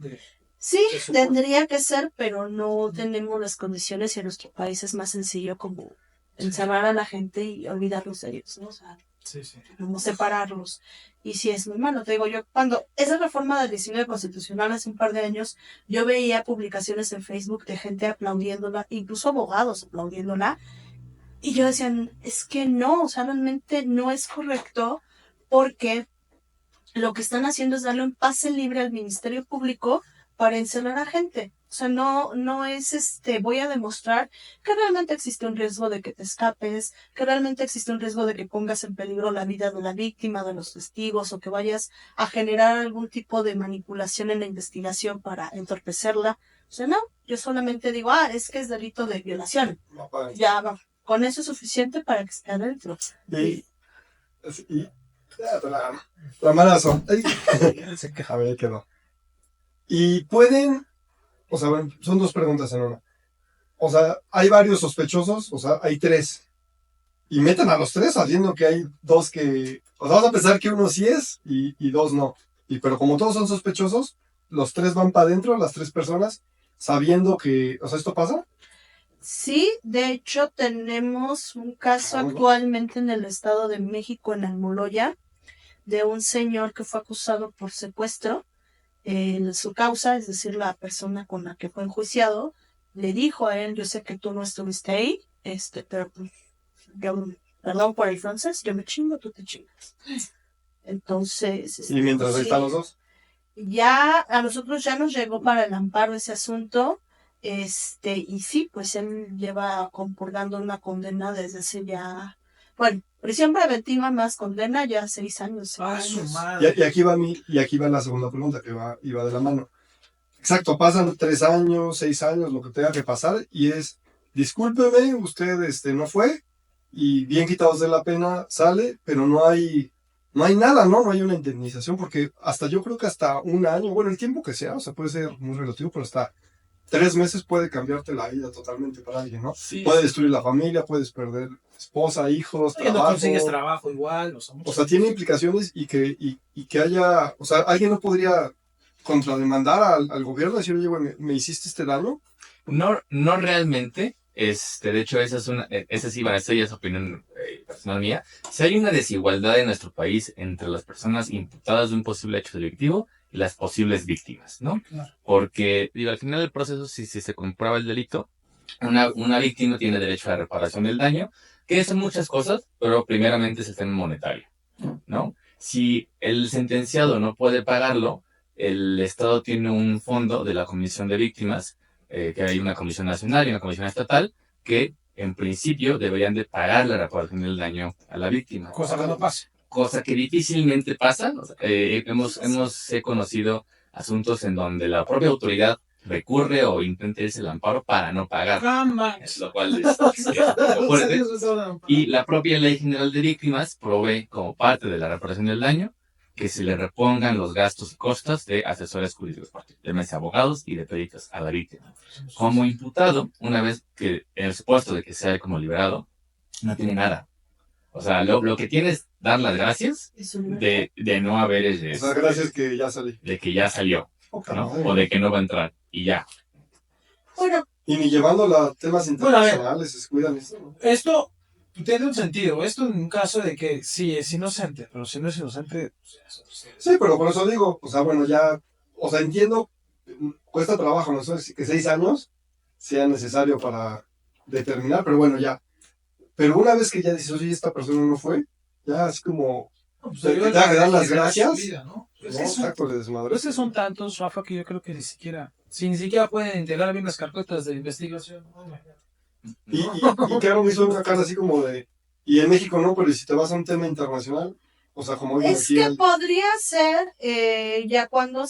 Sí, tendría que ser, pero no tenemos las condiciones y en nuestro país es más sencillo como encerrar a la gente y olvidarlos de ellos, ¿no? O sea, Sí. como separarlos. Y sí es muy malo. Te digo, yo cuando esa reforma del 19 constitucional hace un par de años, yo veía publicaciones en Facebook de gente aplaudiéndola, incluso abogados aplaudiéndola, y yo decía, es que no, o sea, realmente no es correcto porque lo que están haciendo es darle un pase libre al Ministerio Público para encerrar a gente. O sea, no es voy a demostrar que realmente existe un riesgo de que te escapes, que realmente existe un riesgo de que pongas en peligro la vida de la víctima, de los testigos, o que vayas a generar algún tipo de manipulación en la investigación para entorpecerla. O sea, no, yo solamente digo, es que es delito de violación. Ya, va, con eso es suficiente para que esté adentro. Ramalazo. A ver, ahí quedó. Y pueden, o sea, bueno, son 2 preguntas en una. O sea, hay varios sospechosos, o sea, hay 3. Y metan a los 3 sabiendo que hay 2 que, o sea, vamos a pensar que uno sí es y 2 no. pero como todos son sospechosos, los 3 van para adentro, las 3 personas, sabiendo que, o sea, ¿esto pasa? Sí, de hecho tenemos un caso actualmente en el Estado de México, en Almoloya, de un señor que fue acusado por secuestro. Su causa, es decir, la persona con la que fue enjuiciado, le dijo a él: yo sé que tú no estuviste ahí, pero pues, perdón por el francés, yo me chingo, tú te chingas. Entonces, Y mientras ahí sí, están los dos. ya a nosotros ya nos llegó para el amparo ese asunto, y sí, pues él lleva compurgando una condena desde hace ya, bueno, prisión preventiva más condena ya 6 años. Ah, su madre. Y aquí va la segunda pregunta que iba de la mano. Exacto, pasan 3 años, 6 años, lo que tenga que pasar, y es, discúlpeme, usted no fue, y bien quitados de la pena, sale, pero no hay nada, ¿no? No hay una indemnización, porque hasta yo creo que hasta 1 año, bueno, el tiempo que sea, o sea, puede ser muy relativo, pero hasta 3 meses puede cambiarte la vida totalmente para alguien, ¿no? Sí. Puede destruir la familia, puedes perder esposa, hijos, Y trabajo. no consigues trabajo igual. O sea, tiene implicaciones y que haya, o sea, alguien no podría contrademandar al gobierno, decir, oye, güey, me hiciste este daño. No realmente. De hecho, esa sí, esa ya es opinión personal mía. Si hay una desigualdad en nuestro país entre las personas imputadas de un posible hecho delictivo y las posibles víctimas, ¿no? Claro. Porque, digo, al final del proceso, si se comprueba el delito, una víctima tiene derecho a la reparación del daño, que son muchas cosas, pero primeramente es el tema monetario, ¿no? Si el sentenciado no puede pagarlo, el Estado tiene un fondo de la Comisión de Víctimas, que hay una comisión nacional y una comisión estatal, que en principio deberían de pagar la reparación del daño a la víctima. Cosa que no pasa. Cosa que difícilmente pasa. O sea, he conocido asuntos en donde la propia autoridad recurre o intenta irse el amparo para no pagar. Lo cual es fuerte. Y la propia Ley General de Víctimas provee como parte de la reparación del daño que se le repongan los gastos y costos de asesores jurídicos, de mesa de abogados y de peritos a la víctima. Como imputado, una vez que en el supuesto de que sea como liberado, no tiene nada. O sea, lo que tiene es dar las gracias de no haber... O sea, gracias que ya salí. De que ya salió, ¿no? O de que no va a entrar, y ya. Bueno, y ni llevándolo a temas internacionales, se cuidan esto, ¿no? Esto tiene un sentido. Esto en un caso de que sí es inocente, pero si no es inocente... Sí, pero por eso digo, o sea, bueno, ya, o sea, entiendo, cuesta trabajo, no sé, que 6 años sea necesario para determinar, pero bueno, ya. Pero una vez que ya dices, oye, esta persona no fue, ya así como, te tenga que dar las gracias. Vida, ¿no? Pues No, exacto, le desmadré. Pues son tantos, Rafa, que yo creo que ni siquiera pueden integrar bien las carpetas de investigación. Y claro, me hizo una cara así como de, y en México no, pero si te vas a un tema internacional, o sea, como es que podría ser ya cuando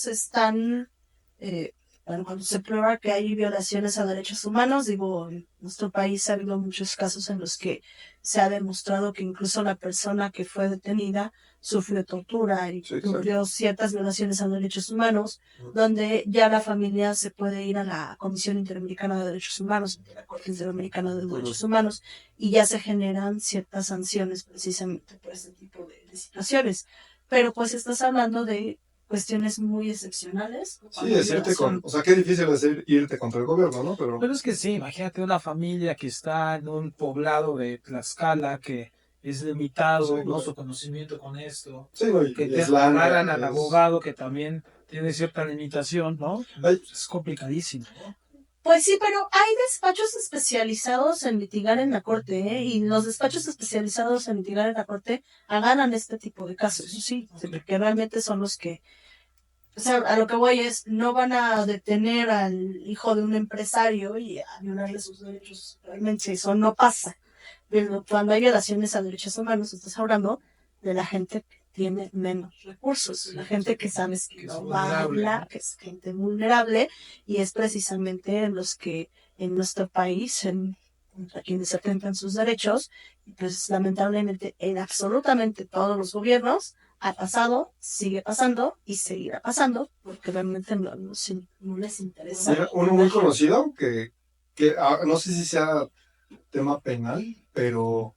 cuando se prueba que hay violaciones a derechos humanos. Digo, en nuestro país ha habido muchos casos en los que se ha demostrado que incluso la persona que fue detenida sufrió tortura y sufrió ciertas violaciones a derechos humanos, donde ya la familia se puede ir a la Comisión Interamericana de Derechos Humanos, a la Corte Interamericana de Derechos Humanos, y ya se generan ciertas sanciones precisamente por este tipo de situaciones. Pero pues estás hablando de cuestiones muy excepcionales. Sí, decirte o sea, qué difícil es irte contra el gobierno, ¿no? Pero es que sí, imagínate una familia que está en un poblado de Tlaxcala que es limitado, ¿no? Su conocimiento con esto. Sí, no, que te pagan al abogado que también tiene cierta limitación, ¿no? Es complicadísimo, ¿no? Pues sí, pero hay despachos especializados en litigar en la corte, ¿eh? Y los despachos especializados en litigar en la corte ganan este tipo de casos, sí, porque realmente son los que, o sea, a lo que voy es, no van a detener al hijo de un empresario y a violarle sus derechos, realmente eso no pasa. Pero cuando hay violaciones a derechos humanos, estás hablando de la gente que tiene menos recursos, la gente que sabes que no va a hablar, que es gente vulnerable, y es precisamente en los que en nuestro país, contra quienes atentan sus derechos, y pues lamentablemente en absolutamente todos los gobiernos ha pasado, sigue pasando y seguirá pasando, porque realmente no les interesa. Mira, uno muy conocido que no sé si sea tema penal, pero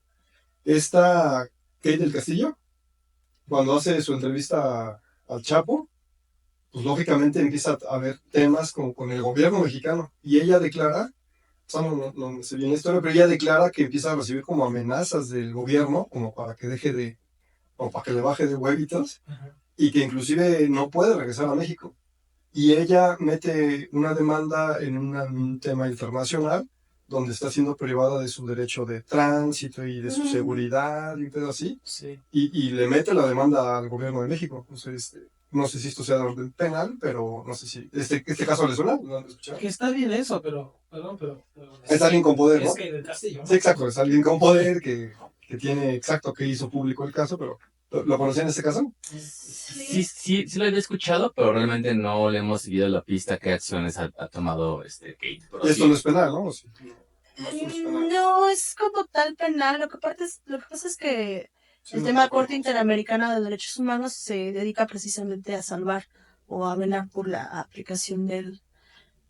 esta Kate del Castillo, cuando hace su entrevista al Chapo, pues lógicamente empieza a haber temas con el gobierno mexicano. Y ella declara, o sea, no sé bien la historia, pero ella declara que empieza a recibir como amenazas del gobierno, como para que o para que le baje de huevitos, y que inclusive no puede regresar a México. Y ella mete una demanda en un tema internacional donde está siendo privada de su derecho de tránsito y de su seguridad y todo así. Sí. Y le mete la demanda al gobierno de México. Entonces, no sé si esto sea de orden penal, pero no sé si este caso le suena. ¿Lo han escuchado? Que está bien eso, pero Es alguien con poder, ¿no? Es que del Castillo, ¿no? Sí, exacto, es alguien con poder que tiene exacto que hizo público el caso, pero ¿lo conocían en este caso? Sí lo había escuchado, pero realmente no le hemos seguido la pista qué acciones ha tomado Kate. Y esto no es penal, ¿no? Sí, No es como tal penal. Lo que pasa es que el tema Corte Interamericana de Derechos Humanos se dedica precisamente a salvar o a velar por la aplicación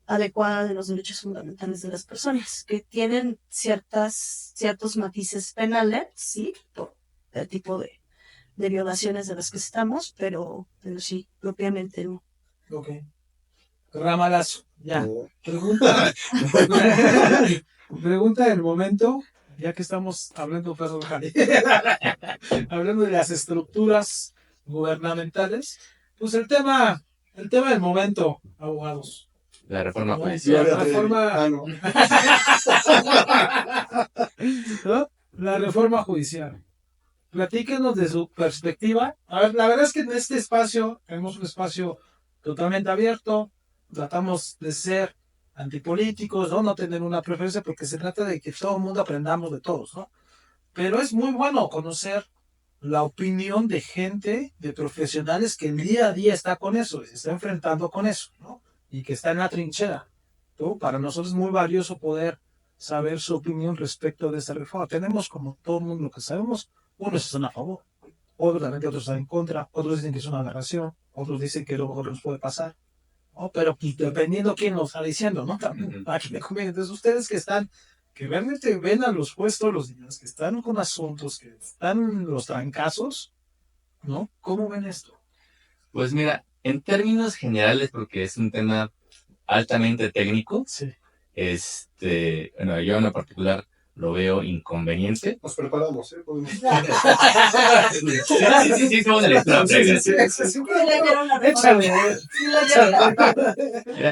adecuada de los derechos fundamentales de las personas, que tienen ciertos matices penales, sí, por el tipo de violaciones de las que estamos, pero sí, propiamente no. Ok. Ramalazo, ya. No. Pregunta del momento, ya que estamos hablando, perdón, Javi, hablando de las estructuras gubernamentales, pues el tema del momento, abogados. La reforma ¿No? judicial. La reforma, no. ¿no? La reforma judicial. Platíquenos de su perspectiva. A ver, la verdad es que en este espacio tenemos un espacio totalmente abierto. Tratamos de ser antipolíticos, no tener una preferencia, porque se trata de que todo el mundo aprendamos de todos, ¿no? Pero es muy bueno conocer la opinión de gente, de profesionales que el día a día está con eso, se está enfrentando con eso, ¿no? Y que está en la trinchera, ¿no? Para nosotros es muy valioso poder saber su opinión respecto de esta reforma. Tenemos, como todo el mundo lo que sabemos, unos están a favor, otros están en contra, otros dicen que es una aberración, otros dicen que lo nos puede pasar. Oh, pero pues, dependiendo quién lo está diciendo, ¿no? También, aquí me conviene. Entonces, ustedes que realmente ven a los jueces todos los días, que están con asuntos, que están en los trancazos, ¿no? ¿Cómo ven esto? Pues mira, en términos generales, porque es un tema altamente técnico, Sí. bueno, yo en lo particular lo veo inconveniente. Nos preparamos, ¿eh? Sí, somos el extra previo.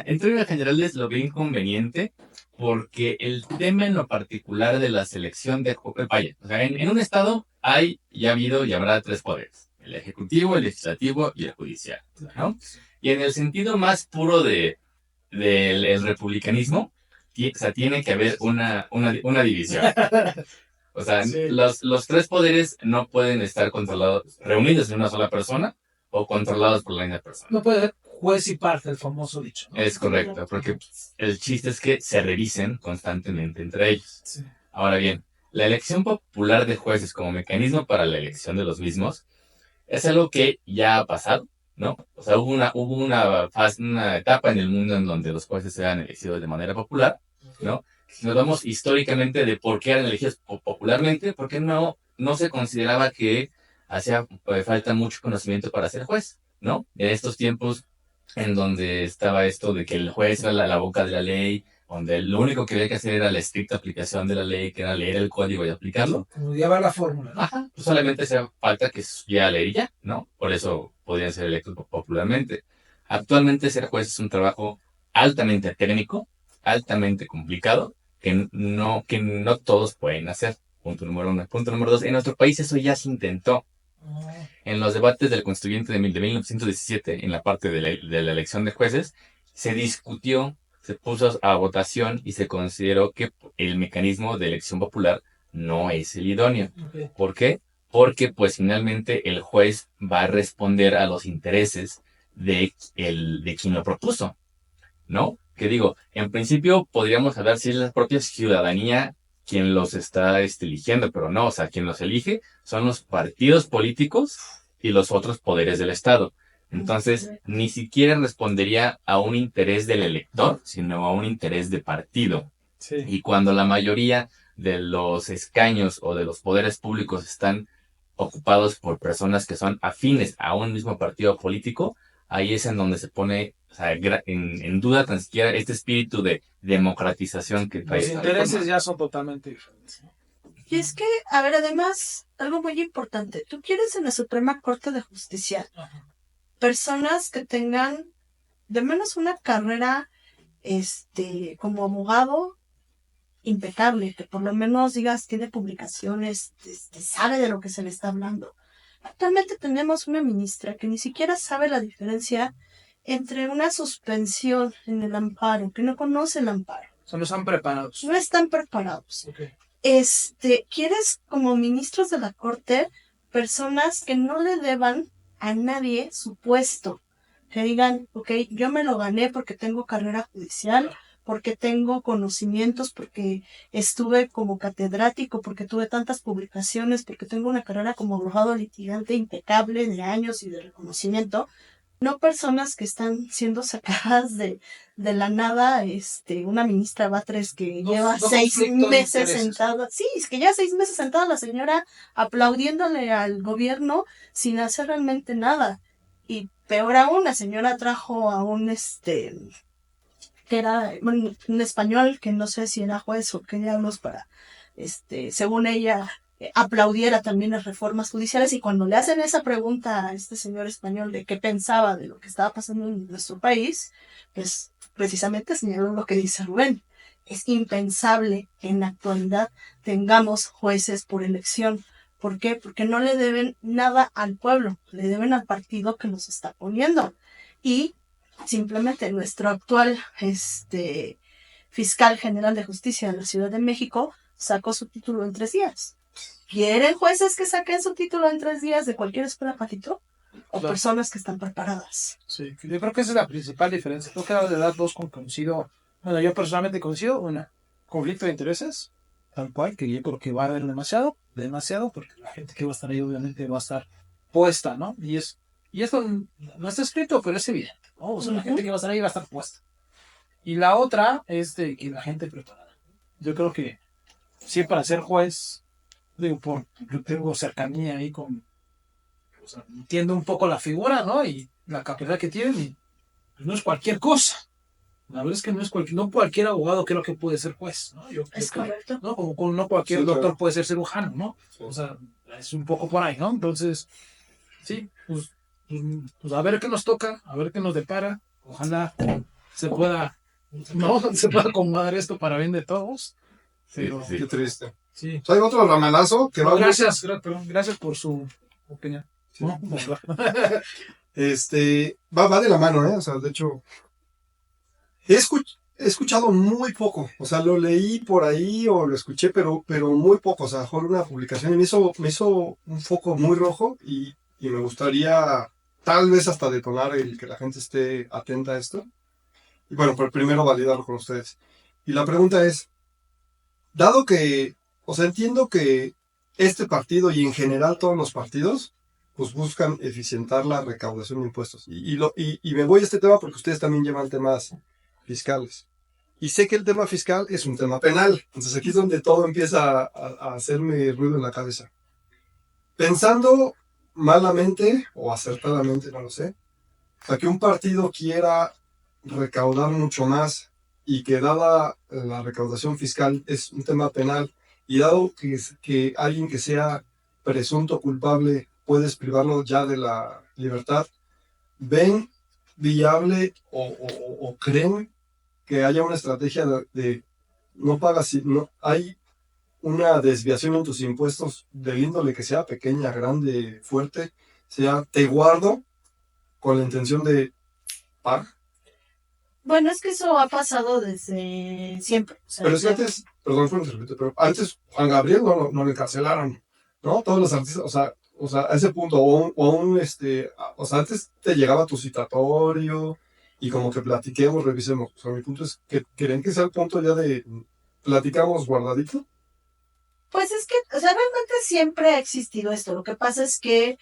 En términos generales lo veo inconveniente porque el tema en lo particular de la selección de vaya, o sea, en un estado hay y ha habido y habrá tres poderes: el ejecutivo, el legislativo y el judicial, ¿no? Y en el sentido más puro del republicanismo, o sea, tiene que haber una división. O sea, Sí. los tres poderes no pueden estar reunidos en una sola persona o controlados por la misma persona. No puede ser juez y parte, el famoso dicho, ¿no? Es correcto, porque el chiste es que se revisen constantemente entre ellos. Sí. Ahora bien, la elección popular de jueces como mecanismo para la elección de los mismos es algo que ya ha pasado, ¿no? O sea, hubo una etapa en el mundo en donde los jueces eran elegidos de manera popular, ¿no? Si nos vamos históricamente de por qué eran elegidos popularmente, porque no se consideraba que hacía falta mucho conocimiento para ser juez, ¿no? En estos tiempos en donde estaba esto de que el juez era la boca de la ley, donde lo único que había que hacer era la estricta aplicación de la ley, que era leer el código y aplicarlo. Como llevar la fórmula, ¿no? Ajá, pues solamente hacía falta que supiera leer y ya, ¿no? Por eso podían ser electos popularmente. Actualmente ser juez es un trabajo altamente técnico, altamente complicado, que no todos pueden hacer. Punto número 1. Punto número 2, en nuestro país eso ya se intentó. En los debates del Constituyente de 1917, en la parte de la elección de jueces, se discutió, se puso a votación y se consideró que el mecanismo de elección popular no es el idóneo. Okay. ¿Por qué? Porque pues finalmente el juez va a responder a los intereses de quien lo propuso, ¿no? Que digo, en principio podríamos hablar si es la propia ciudadanía quien los está eligiendo, pero no, o sea, quien los elige son los partidos políticos y los otros poderes del Estado. Entonces, ni siquiera respondería a un interés del elector, sino a un interés de partido. Sí. Y cuando la mayoría de los escaños o de los poderes públicos están ocupados por personas que son afines a un mismo partido político, ahí es en donde se pone, o sea, en duda tan siquiera este espíritu de democratización que trae. Los intereses ya son totalmente diferentes. Y es que, a ver, además, algo muy importante, tú quieres en la Suprema Corte de Justicia personas que tengan de menos una carrera como abogado impecable, que por lo menos digas tiene publicaciones, sabe de lo que se le está hablando. Actualmente tenemos una ministra que ni siquiera sabe la diferencia entre una suspensión en el amparo, que no conoce el amparo. O sea, no están preparados. No están preparados. Okay. ¿Quieres como ministros de la Corte personas que no le deban a nadie su puesto? Que digan, ok, yo me lo gané porque tengo carrera judicial, porque tengo conocimientos, porque estuve como catedrático, porque tuve tantas publicaciones, porque tengo una carrera como abogado litigante impecable de años y de reconocimiento. No personas que están siendo sacadas de la nada, una ministra Batres que lleva 6 meses sentada. Sí, es que ya 6 meses sentada la señora aplaudiéndole al gobierno sin hacer realmente nada. Y peor aún, la señora trajo a un que era un español, que no sé si era juez o qué diablos, para, según ella, aplaudiera también las reformas judiciales. Y cuando le hacen esa pregunta a este señor español de qué pensaba de lo que estaba pasando en nuestro país, pues precisamente señaló lo que dice Rubén. Es impensable que en la actualidad tengamos jueces por elección. ¿Por qué? Porque no le deben nada al pueblo, le deben al partido que los está poniendo. Y simplemente nuestro actual fiscal general de justicia de la Ciudad de México sacó su título en 3 días. ¿Quieren jueces que saquen su título en 3 días de cualquier escuela, Patito? ¿O personas que están preparadas? Sí, yo creo que esa es la principal diferencia. Creo que la verdad dos coincido. Bueno, yo personalmente coincido. Una, conflicto de intereses, tal cual, que yo creo que va a haber demasiado, porque la gente que va a estar ahí obviamente va a estar puesta, ¿no? Y esto no está escrito, pero es evidente, ¿no? O sea, la gente que va a estar ahí va a estar puesta. Y la otra es de que la gente preparada. Yo creo que sí, para ser juez, yo tengo cercanía ahí con, o sea, entiendo un poco la figura, ¿no? Y la capacidad que tienen, y pues, no es cualquier cosa. La verdad es que no cualquier abogado creo que puede ser juez, ¿no? Es correcto. ¿no? Como no cualquier doctor puede ser cirujano, ¿no? O sea, es un poco por ahí, ¿no? Entonces, sí, pues a ver qué nos toca, a ver qué nos depara. Ojalá se pueda acomodar esto para bien de todos. Pero, Qué triste. Sí. O sea, hay otro ramalazo que va. Gracias por su opinión. Sí. ¿No? Va de la mano, ¿eh? O sea, de hecho, he escuchado muy poco. O sea, lo leí por ahí o lo escuché, pero muy poco. O sea, mejor una publicación y me hizo un foco muy rojo y me gustaría tal vez hasta detonar el que la gente esté atenta a esto. Y bueno, pero primero validarlo con ustedes. Y la pregunta es, dado que, o sea, entiendo que este partido y en general todos los partidos, pues buscan eficientar la recaudación de impuestos. Y me voy a este tema porque ustedes también llevan temas fiscales. Y sé que el tema fiscal es un tema penal. Entonces aquí es donde todo empieza a hacerme ruido en la cabeza. Pensando malamente o acertadamente, no lo sé, o sea, que un partido quiera recaudar mucho más y que dada la recaudación fiscal es un tema penal y dado que alguien que sea presunto culpable puedes privarlo ya de la libertad, ¿ven viable o creen que haya una estrategia de no pagas si no hay una desviación en tus impuestos del índole que sea pequeña, grande, fuerte, sea te guardo con la intención de pagar? Bueno, es que eso ha pasado desde siempre. O sea, pero es que antes, perdón por interrumpirte, pero antes Juan Gabriel no lo encarcelaron, ¿no? Todos los artistas, o sea, a ese punto, o sea, antes te llegaba tu citatorio y como que platiquemos, revisemos. O sea, mi punto es que creen que sea el punto ya de platicamos guardadito. Pues es que, o sea, realmente siempre ha existido esto. Lo que pasa es que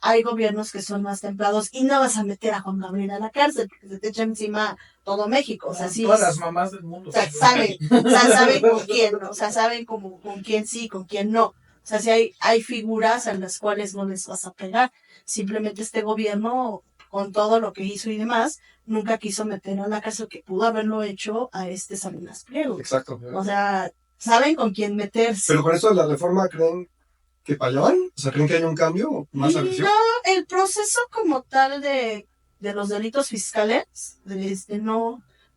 hay gobiernos que son más templados y no vas a meter a Juan Gabriel a la cárcel porque se te echa encima todo México. O sea, sí. Todas las mamás del mundo. O sea, saben con quién, ¿no? O sea, saben con quién sí, con quién no. O sea, sí hay figuras a las cuales no les vas a pegar. Simplemente este gobierno, con todo lo que hizo y demás, nunca quiso meter a la cárcel, que pudo haberlo hecho a Salinas Pliego. Exacto. O sea, saben con quién meterse. Pero con esto de la reforma, ¿creen que fallaban? O sea, ¿creen que hay un cambio más agresivo? No, el proceso como tal de los delitos fiscales,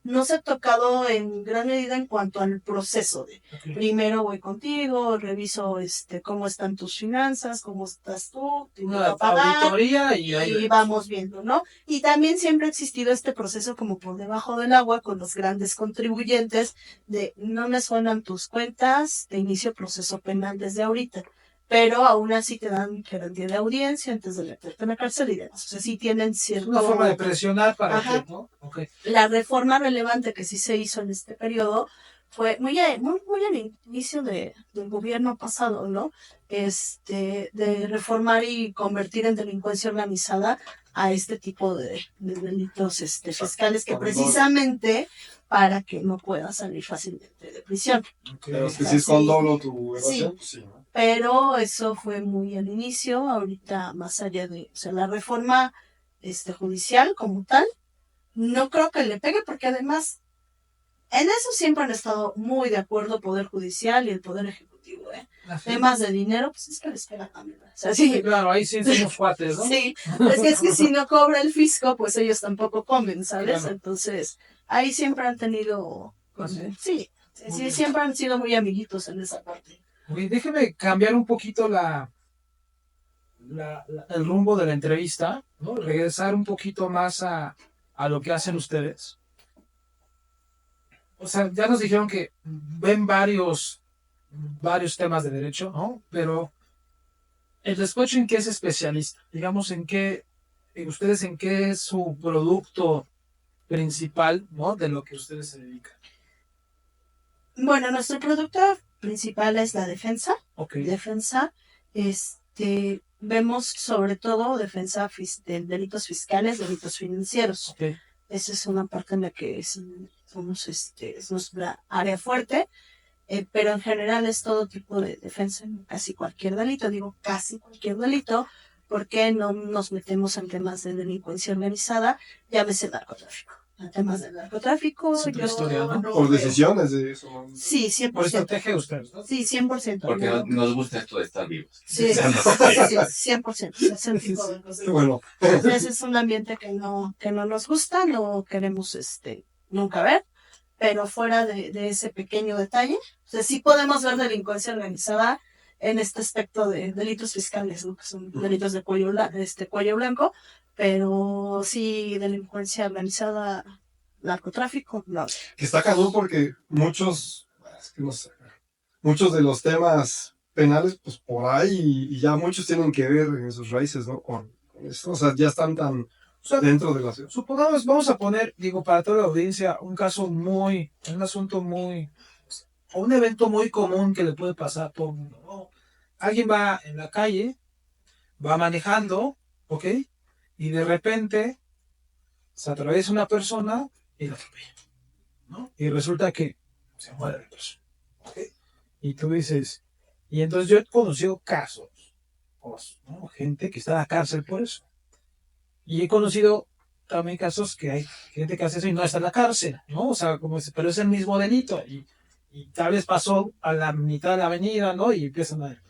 no se ha tocado en gran medida en cuanto al proceso de primero voy contigo, reviso cómo están tus finanzas, cómo estás tú, te voy a pagar, auditoría y vamos viendo, ¿no? Y también siempre ha existido este proceso como por debajo del agua con los grandes contribuyentes de no me suenan tus cuentas, te inicio proceso penal desde ahorita. Pero aún así te dan garantía de audiencia antes de meterte en la cárcel y demás. O sea, sí tienen cierto... una forma de presionar para Ajá. que, ¿no? Okay. La reforma relevante que sí se hizo en este periodo fue muy al inicio del gobierno pasado, ¿no? De reformar y convertir en delincuencia organizada a este tipo de delitos fiscales que precisamente para que no pueda salir fácilmente de prisión. Pero es que si es con dolo tu evasión, pues sí, ¿no? Pero eso fue muy al inicio, ahorita más allá de, o sea, la reforma judicial como tal, no creo que le pegue porque además en eso siempre han estado muy de acuerdo el Poder Judicial y el Poder Ejecutivo, ¿eh? Temas de dinero, pues es que les pega también. O sea, sí. Sí, claro, ahí sí somos cuates, ¿no? Sí, es que si no cobra el fisco, pues ellos tampoco comen, ¿sabes? Claro. Entonces, ahí siempre han tenido, sí, siempre han sido muy amiguitos en esa parte. Okay, déjeme cambiar un poquito el rumbo de la entrevista, ¿no? Regresar un poquito más a lo que hacen ustedes. O sea, ya nos dijeron que ven varios temas de derecho, ¿no? Pero el despacho, ¿en qué es especialista? Digamos, ustedes en qué es su producto principal, ¿no? De lo que ustedes se dedican. Bueno, nuestro producto principal es la defensa. Okay. Defensa, vemos sobre todo defensa de delitos fiscales, delitos financieros. Okay. Esa es una parte en la que somos, es nuestra área fuerte, pero en general es todo tipo de defensa en casi cualquier delito. Digo casi cualquier delito, porque no nos metemos en temas de delincuencia organizada, llámese narcotráfico. En temas de narcotráfico, por decisiones de eso. Sí, 100%. Por estrategia de ustedes, ¿no? Sí, 100%. Porque nos gusta esto de estar vivos. Sí, 100%. Ese tipo de cosas. Bueno. Ese es un ambiente que no nos gusta, no queremos nunca ver, pero fuera de ese pequeño detalle, o sea, sí podemos ver delincuencia organizada en este aspecto de delitos fiscales, ¿no? Que son delitos de cuello blanco, pero sí delincuencia organizada, narcotráfico, no. Que está cañón porque muchos de los temas penales, pues por ahí, y ya muchos tienen que ver en sus raíces, ¿no? Con esto, o sea, ya están tan dentro de la ciudad. Supongamos, vamos a poner, para toda la audiencia, un asunto muy, o un evento muy común que le puede pasar a todo el mundo, ¿no? Alguien va en la calle, va manejando, ¿ok? Y de repente se atraviesa una persona y la atropella, ¿no? Y resulta que se muere la persona, ¿ok? Y tú dices, y entonces yo he conocido casos, ¿no? Gente que está en la cárcel por eso. Y he conocido también casos que hay gente que hace eso y no está en la cárcel, ¿no? O sea, pero es el mismo delito. Y tal vez pasó a la mitad de la avenida, ¿no? Y empiezan a...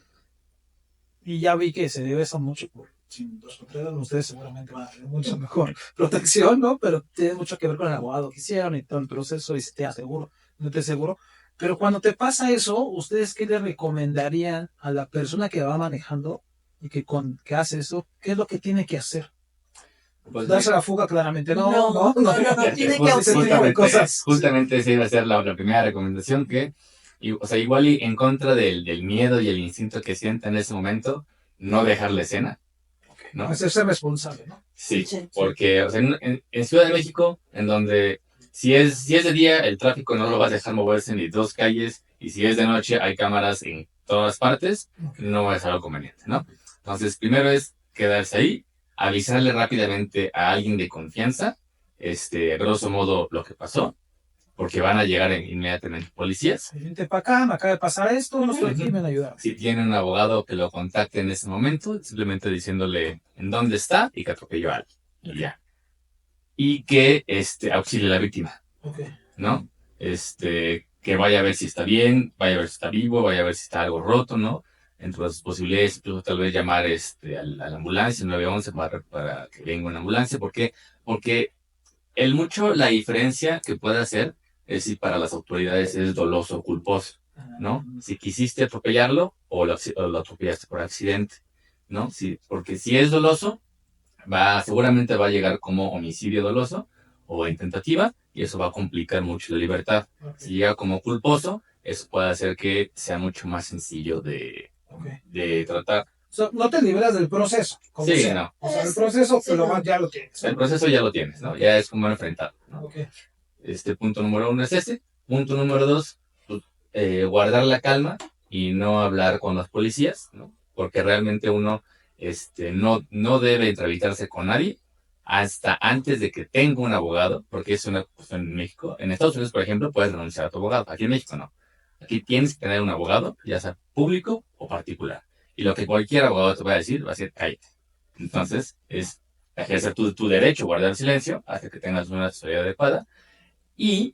Y ya vi que se debe eso mucho por... Si los contratan ustedes seguramente van a tener mucha mejor protección, ¿no? Pero tiene mucho que ver con el abogado que hicieron y todo el proceso y si te aseguro, no te aseguro. Pero cuando te pasa eso, ¿ustedes qué le recomendarían a la persona que va manejando y que hace eso? ¿Qué es lo que tiene que hacer? Pues darse la fuga claramente, no, tiene que hacer cosas. Justamente esa iba a ser la primera recomendación o sea, igual y en contra del miedo y el instinto que sienta en ese momento, no dejar la escena, ¿no? Hacerse responsable, ¿no? Sí, porque o sea, en Ciudad de México, en donde si es de día, el tráfico no lo va a dejar moverse ni dos calles, y si es de noche, hay cámaras en todas partes, no es algo conveniente, ¿no? Entonces, primero es quedarse ahí, avisarle rápidamente a alguien de confianza, grosso modo, lo que pasó, porque van a llegar inmediatamente policías. Vente para acá, me acaba de pasar esto, no estoy aquí, me van a ayudar. Si tienen un abogado que lo contacte en ese momento, simplemente diciéndole en dónde está y que atropelló a alguien, y ya. Y que auxilie a la víctima, Okay. ¿no? Que vaya a ver si está bien, vaya a ver si está vivo, vaya a ver si está algo roto, ¿no? Entre las posibilidades, incluso tal vez llamar a la ambulancia, 911, para que venga una ambulancia. ¿Por qué? Porque la diferencia que puede hacer es si para las autoridades es doloso o culposo, ¿no? Si quisiste atropellarlo o lo atropellaste por accidente, ¿no? Porque si es doloso, seguramente va a llegar como homicidio doloso o en tentativa, y eso va a complicar mucho la libertad. Si llega como culposo, eso puede hacer que sea mucho más sencillo de tratar. No te liberas del proceso. Como Sí, sea. no. O sea, el proceso ya lo tienes. El proceso ya lo tienes, ¿no? Ya es como enfrentarlo, ¿no? Okay. Punto número 1 es ese. Punto número 2, guardar la calma y no hablar con los policías, ¿no? Porque realmente uno no debe entrevistarse con nadie hasta antes de que tenga un abogado, porque es una cuestión en México. En Estados Unidos, por ejemplo, puedes renunciar a tu abogado. Aquí en México no. Aquí tienes que tener un abogado, ya sea público o particular. Y lo que cualquier abogado te va a decir va a ser cállate. Entonces, es ejercer tu derecho, guardar silencio hasta que tengas una asesoría adecuada y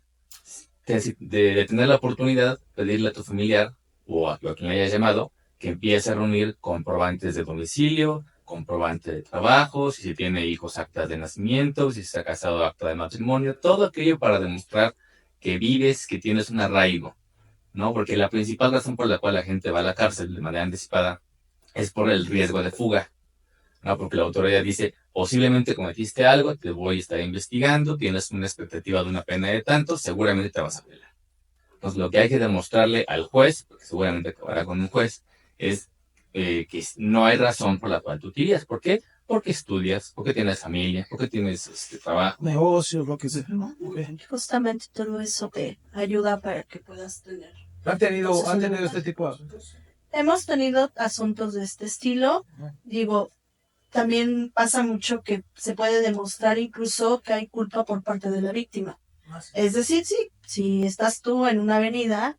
de tener la oportunidad, pedirle a tu familiar o a quien le hayas llamado que empiece a reunir comprobantes de domicilio, comprobante de trabajo, si se tiene hijos, actas de nacimiento, si se ha casado, acta de matrimonio, todo aquello para demostrar que vives, que tienes un arraigo, ¿no? Porque la principal razón por la cual la gente va a la cárcel de manera anticipada es por el riesgo de fuga, ¿no? Porque la autoridad dice, posiblemente cometiste algo, te voy a estar investigando, tienes una expectativa de una pena de tanto, seguramente te vas a apelar. Entonces, lo que hay que demostrarle al juez, porque seguramente acabará con un juez, es que no hay razón por la cual tú te irías. ¿Por qué? Porque estudias, porque tienes familia, porque tienes trabajo. Negocios, lo que sea. Okay. Justamente todo eso te ayuda para que puedas tener. ¿Han tenido este tipo de asuntos? Hemos tenido asuntos de este estilo. Digo, también pasa mucho que se puede demostrar incluso que hay culpa por parte de la víctima. Es decir, sí, si estás tú en una avenida,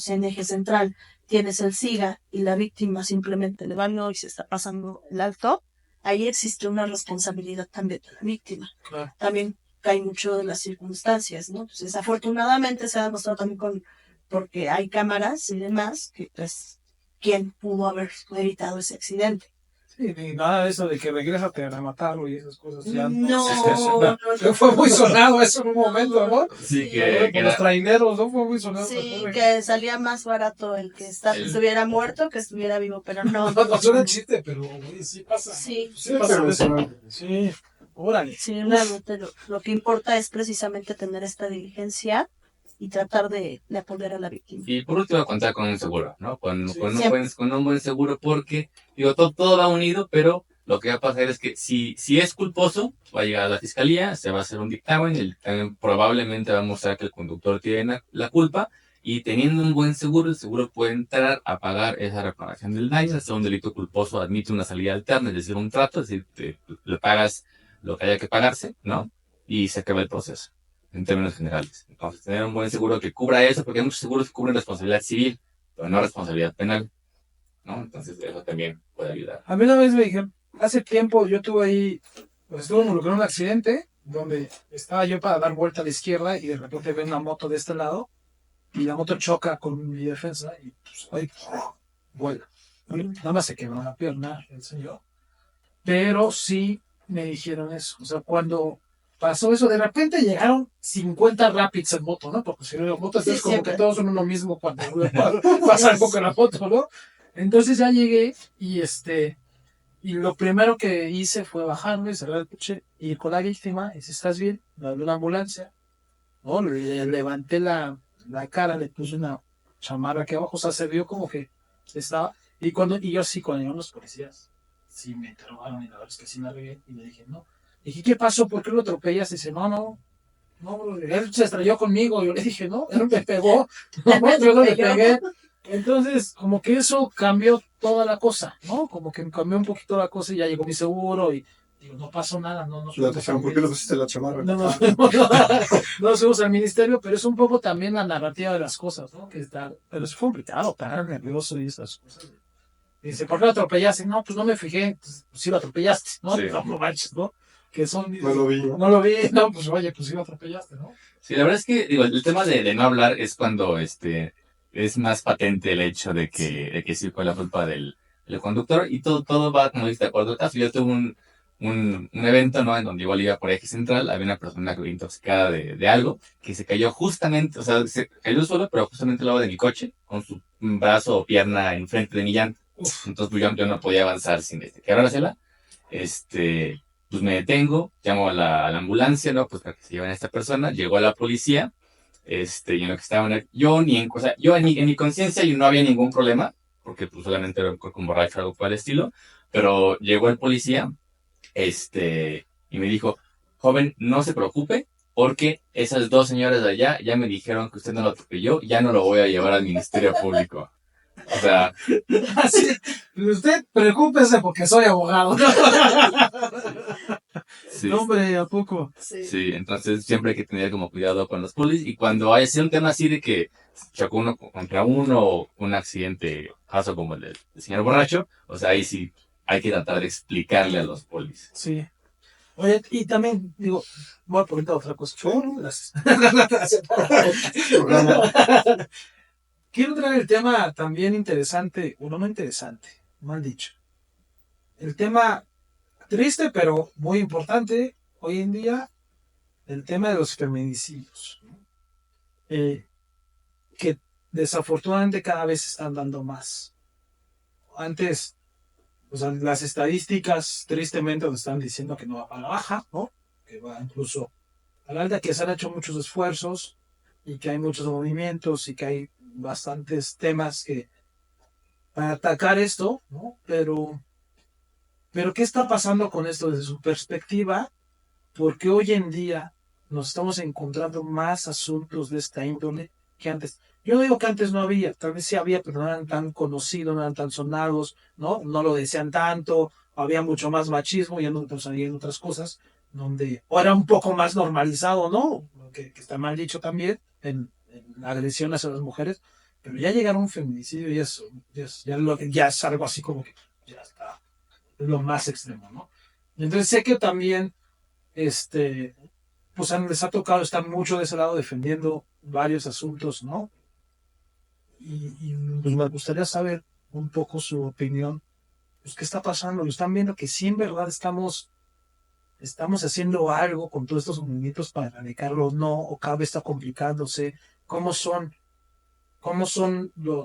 en eje central, tienes el SIGA y la víctima simplemente le va y se está pasando el alto, ahí existe una responsabilidad también de la víctima. Claro. También cae mucho de las circunstancias, ¿no? Entonces, afortunadamente se ha demostrado también porque hay cámaras y demás, que pues, ¿quién pudo haber evitado ese accidente? Sí, ni nada de eso de que regrésate a rematarlo y esas cosas. Ya No. Fue muy sonado eso en un momento, ¿no? Sí, Los traineros, ¿no? Fue muy sonado. Sí, que salía más barato el que estuviera muerto que estuviera vivo, pero no. No suena chiste, pero sí pasa. Sí. Sí pasa eso. Sí, órale. Sí, realmente lo que importa es precisamente tener esta diligencia y tratar de apoyar a la víctima. Y por último, contar con un seguro, ¿no? Con un buen seguro, porque, digo, todo va unido, pero lo que va a pasar es que si es culposo, va a llegar a la fiscalía, se va a hacer un dictamen, el dictamen probablemente va a mostrar que el conductor tiene la culpa, y teniendo un buen seguro, el seguro puede entrar a pagar esa reparación del daño. Si un delito culposo admite una salida alterna, es decir, un trato, es decir, le pagas lo que haya que pagarse, ¿no? Y se acaba el proceso, en términos generales. Entonces, tener un buen seguro que cubra eso, porque hay muchos seguros que cubren responsabilidad civil, pero no responsabilidad penal, ¿no? Entonces, eso también puede ayudar. A mí una vez me dijeron, hace tiempo yo tuve ahí, pues estuve involucrado en un accidente, donde estaba yo para dar vuelta a la izquierda y de repente veo una moto de este lado, y la moto choca con mi defensa y pues ahí vuela. Nada más se quebró la pierna el señor. Pero sí me dijeron eso. O sea, cuando pasó eso, de repente llegaron 50 Rapids en moto, ¿no? Porque si no, las motos es como que todos son uno mismo cuando pasa algo con la moto, ¿no? Entonces ya llegué y y lo primero que hice fue bajarme, cerrar el coche, ir con la víctima, y si estás bien, le hablé a una ambulancia, ¿no? Le levanté la cara, le puse una chamarra aquí abajo, o sea, se vio como que estaba, y yo cuando llegaron los policías, sí me interrogaron, y la verdad es que sí me regué, y le dije, no. Dije, ¿qué pasó? ¿Por qué lo atropellas? Y dice, no, él se estrelló conmigo. Yo le dije, no, él me pegó, yo no le pegué. Entonces, como que eso cambió toda la cosa, ¿no? Como que cambió un poquito la cosa y ya llegó mi seguro y digo, no pasó nada, no. ¿Por qué le pusiste la chamarra? No subimos al ministerio, pero es un poco también la narrativa de las cosas, ¿no? Pero es complicado, estar nervioso y esas cosas. Dice, ¿por qué lo atropellaste? No, pues no me fijé. Pues sí lo atropellaste, ¿no? Sí. No manches, ¿no? que son... No lo vi. No lo vi, no, pues oye, pues sí lo atropellaste, ¿no? Sí, la verdad es que, digo, el tema de no hablar es cuando, es más patente el hecho de que sí fue la culpa del conductor y todo va, como dice, de acuerdo al caso. Yo tuve un evento, ¿no? En donde igual iba por eje central, había una persona intoxicada de algo, que se cayó justamente, o sea, se cayó solo, pero justamente al lado de mi coche, con su brazo o pierna enfrente de mi llanta. Entonces, pues yo no podía avanzar sin quebrársela. Pues me detengo, llamo a la ambulancia, ¿no? Pues para que se lleven a esta persona, llegó la policía, y en lo que estaban, yo ni en, o sea, yo en mi conciencia yo no había ningún problema, porque pues solamente era un borracho o algo por el estilo, pero llegó el policía, y me dijo, joven, no se preocupe, porque esas dos señoras de allá ya me dijeron que usted no lo atropelló, ya no lo voy a llevar al Ministerio Público. O sea, Así, usted preocúpese porque soy abogado. sí. No, hombre, ¿a poco? Sí, entonces siempre hay que tener como cuidado con los polis y cuando haya sido un tema así de que chocó uno contra uno o un accidente, caso como el del señor borracho, o sea, ahí sí hay que tratar de explicarle a los polis. Sí. Oye, y también, digo, voy a preguntar otra cosa. Gracias. Quiero traer el tema también interesante, o no interesante, mal dicho. El tema triste, pero muy importante hoy en día, el tema de los feminicidios. Que desafortunadamente cada vez están dando más. Antes, o sea, las estadísticas tristemente nos están diciendo que no va para la baja, ¿no? Que va incluso a la alta, que se han hecho muchos esfuerzos y que hay muchos movimientos y que hay bastantes temas que para atacar esto, ¿no? Pero ¿qué está pasando con esto desde su perspectiva? Porque hoy en día nos estamos encontrando más asuntos de esta índole que antes. Yo no digo que antes no había, tal vez sí había, pero no eran tan conocidos, no eran tan sonados, ¿no? No lo decían tanto, había mucho más machismo, ya no entonces había otras cosas, donde, o era un poco más normalizado, ¿no? Que está mal dicho también, en agresión hacia las mujeres, pero ya llegar a un feminicidio y eso, ya es algo así como que ya está, es lo más extremo, ¿no? Entonces sé que también pues les ha tocado estar mucho de ese lado defendiendo varios asuntos, ¿no? Y pues me gustaría saber un poco su opinión. Pues, ¿qué está pasando? ¿Lo están viendo que sí en verdad estamos haciendo algo con todos estos movimientos para erradicarlo? ¿No? ¿O cada vez está complicándose? ¿Cómo son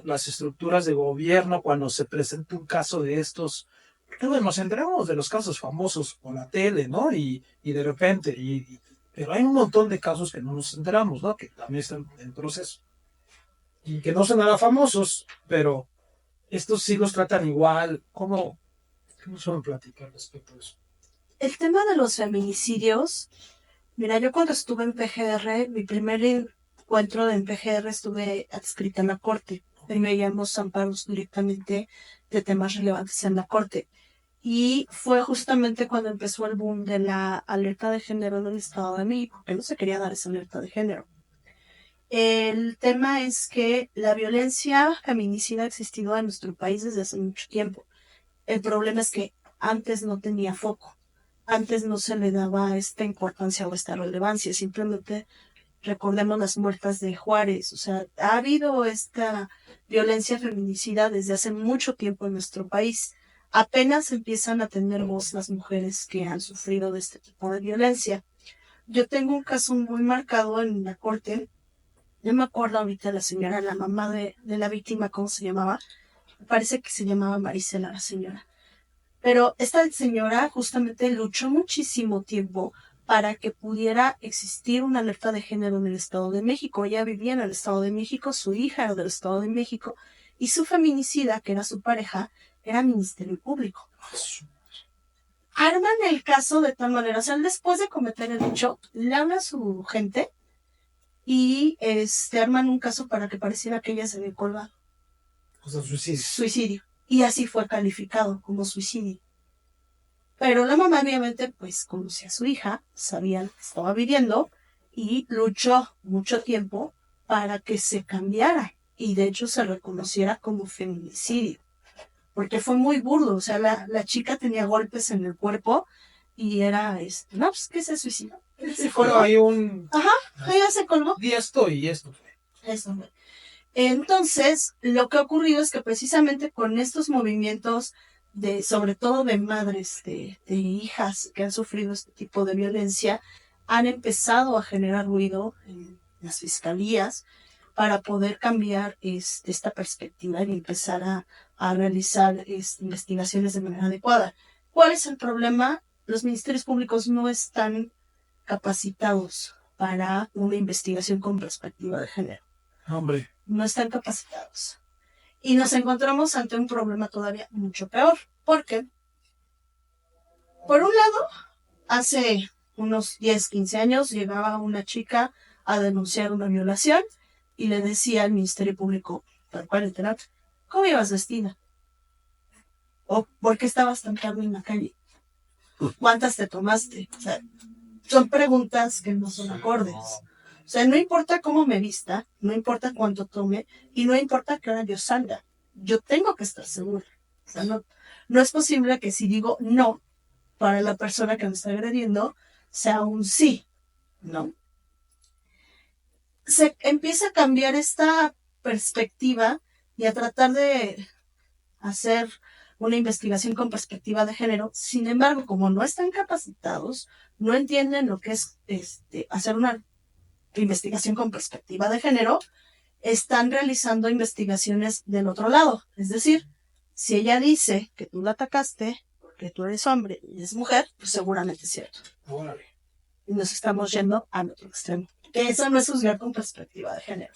las estructuras de gobierno cuando se presenta un caso de estos? Porque bueno, nos enteramos de los casos famosos por la tele, ¿no? Y de repente, pero hay un montón de casos que no nos enteramos, ¿no? Que también están en proceso. Y que no son nada famosos, pero estos sí los tratan igual. ¿Cómo suelen platicar respecto a eso? El tema de los feminicidios, mira, yo cuando estuve en PGR, mi primer encuentro en PGR estuve adscrita en la corte. Y veíamos amparos directamente de temas relevantes en la corte. Y fue justamente cuando empezó el boom de la alerta de género en el Estado de México, que no se quería dar esa alerta de género. El tema es que la violencia feminicida ha existido en nuestro país desde hace mucho tiempo. El problema es que antes no tenía foco. Antes no se le daba esta importancia o esta relevancia. Simplemente recordemos las muertas de Juárez. O sea, ha habido esta violencia feminicida desde hace mucho tiempo en nuestro país. Apenas empiezan a tener voz las mujeres que han sufrido de este tipo de violencia. Yo tengo un caso muy marcado en la corte. No me acuerdo ahorita la señora, la mamá de la víctima, ¿cómo se llamaba? Me parece que se llamaba Marisela la señora. Pero esta señora justamente luchó muchísimo tiempo para que pudiera existir una alerta de género en el Estado de México. Ella vivía en el Estado de México, su hija era del Estado de México, y su feminicida, que era su pareja, era Ministerio Público. Arman el caso de tal manera, o sea, después de cometer el hecho, le habla a su gente y arman un caso para que pareciera que ella se había colgado. O sea, suicidio. Suicidio. Y así fue calificado como suicidio. Pero la mamá obviamente pues conocía a su hija, sabía lo que estaba viviendo y luchó mucho tiempo para que se cambiara y de hecho se reconociera como feminicidio. Porque fue muy burdo, o sea, la chica tenía golpes en el cuerpo y era, no, pues que se suicidó. Se Fue colgó. ahí un... Ella se colgó. Y esto y esto. Eso. Entonces, lo que ha ocurrido es que precisamente con estos movimientos sobre todo de madres, de hijas que han sufrido este tipo de violencia, han empezado a generar ruido en las fiscalías para poder cambiar esta perspectiva y empezar a realizar investigaciones de manera adecuada. ¿Cuál es el problema? Los ministerios públicos no están capacitados para una investigación con perspectiva de género. Hombre. No están capacitados. Y nos encontramos ante un problema todavía mucho peor. Porque, por un lado, hace unos 10, 15 años llegaba una chica a denunciar una violación y le decía al Ministerio Público, tal cual literal, ¿cómo ibas vestida? ¿O por qué estabas tan tarde en la calle? ¿Cuántas te tomaste? O sea, son preguntas que no son acordes. O sea, no importa cómo me vista, no importa cuánto tome y no importa qué hora yo salga. Yo tengo que estar segura. O sea, no es posible que si digo no para la persona que me está agrediendo, sea un sí, ¿no? Se empieza a cambiar esta perspectiva y a tratar de hacer una investigación con perspectiva de género. Sin embargo, como no están capacitados, no entienden lo que es hacer una investigación con perspectiva de género, están realizando investigaciones del otro lado. Es decir, si ella dice que tú la atacaste, que tú eres hombre y eres mujer, pues seguramente es cierto. Órale. Y nos estamos yendo al otro extremo. Que eso no es juzgar con perspectiva de género.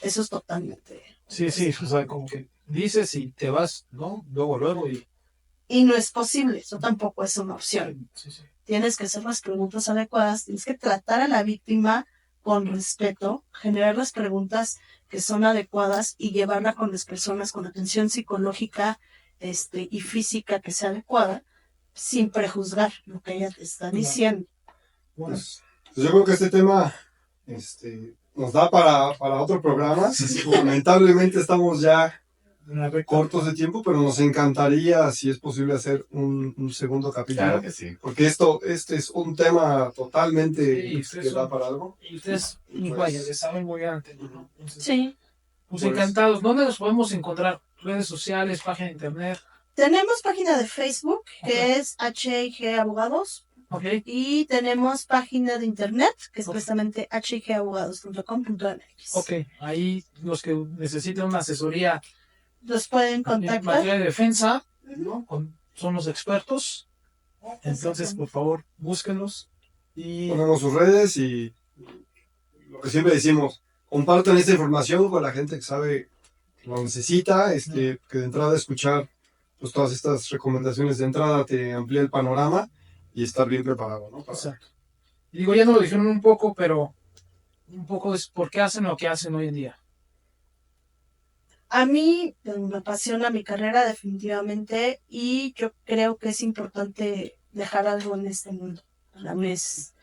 Eso es totalmente... Sí, o sea, como que dices y te vas, ¿no? Luego y no es posible, eso tampoco es una opción. Sí. Tienes que hacer las preguntas adecuadas, tienes que tratar a la víctima con respeto, generar las preguntas que son adecuadas y llevarla con las personas con atención psicológica y física que sea adecuada, sin prejuzgar lo que ella te está diciendo. Bueno, pues yo creo que este tema nos da para otro programa. Lamentablemente estamos ya cortos de tiempo, pero nos encantaría, si es posible, hacer un segundo capítulo. Claro que sí. Porque este es un tema totalmente que da para algo. Y ustedes, vaya, les saben muy antes, ¿no? Entonces, Sí. Pues encantados. ¿Dónde los podemos encontrar? Redes sociales, página de internet. Tenemos página de Facebook, que es HIG Abogados. Okay. Y tenemos página de internet, que es precisamente higabogados.com.mx. Ok, ahí los que necesiten una asesoría los pueden en contactar. materia de defensa, ¿no? Son los expertos. Entonces, por favor, búsquenlos. Y ponemos sus redes y lo que siempre decimos, compartan esta información con la gente que sabe que lo necesita, que de entrada escuchar pues, todas estas recomendaciones de entrada te amplía el panorama y estar bien preparado, ¿no? Exacto. Y digo, ya nos lo dijeron un poco, pero un poco es por qué hacen lo que hacen hoy en día. A mí me apasiona mi carrera definitivamente y yo creo que es importante dejar algo en este mundo. Para mí es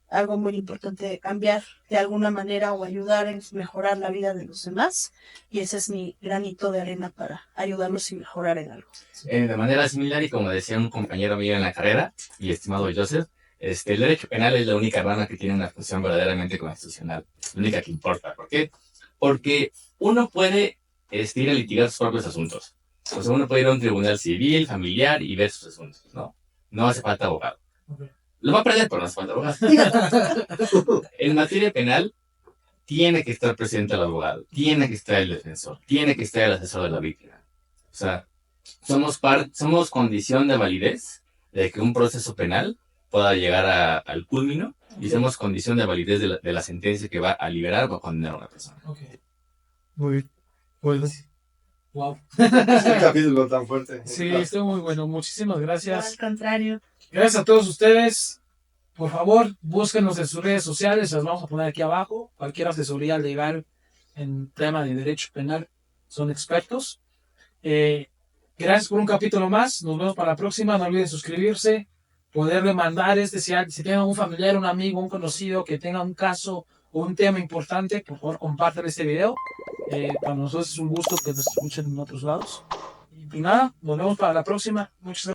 algo muy importante cambiar de alguna manera o ayudar en mejorar la vida de los demás y ese es mi granito de arena para ayudarlos y mejorar en algo. De manera similar y como decía un compañero mío en la carrera, y estimado Joseph, el derecho penal es la única rama que tiene una función verdaderamente constitucional, la única que importa. ¿Por qué? Porque uno puede ir a litigar sus propios asuntos. O sea, uno puede ir a un tribunal civil, familiar y ver sus asuntos, ¿no? No hace falta abogado. Okay. Lo va a perder, pero no hace falta abogado. En materia penal, tiene que estar presente el abogado, tiene que estar el defensor, tiene que estar el asesor de la víctima. O sea, somos condición de validez de que un proceso penal pueda llegar al culmino y somos condición de validez de la sentencia que va a liberar o a condenar a una persona. Okay. Muy bien. Pues, wow. Este capítulo tan fuerte. Sí, estuvo muy bueno. Muchísimas gracias. Al contrario. Gracias a todos ustedes. Por favor, búsquenos en sus redes sociales. Las vamos a poner aquí abajo. Cualquier asesoría legal en tema de derecho penal son expertos. Gracias por un capítulo más. Nos vemos para la próxima. No olviden suscribirse. Poderle mandar si tienen un familiar, un amigo, un conocido que tenga un caso o un tema importante, por favor compartan este video. Para nosotros es un gusto que nos escuchen en otros lados. Y nada, nos vemos para la próxima. Muchas gracias.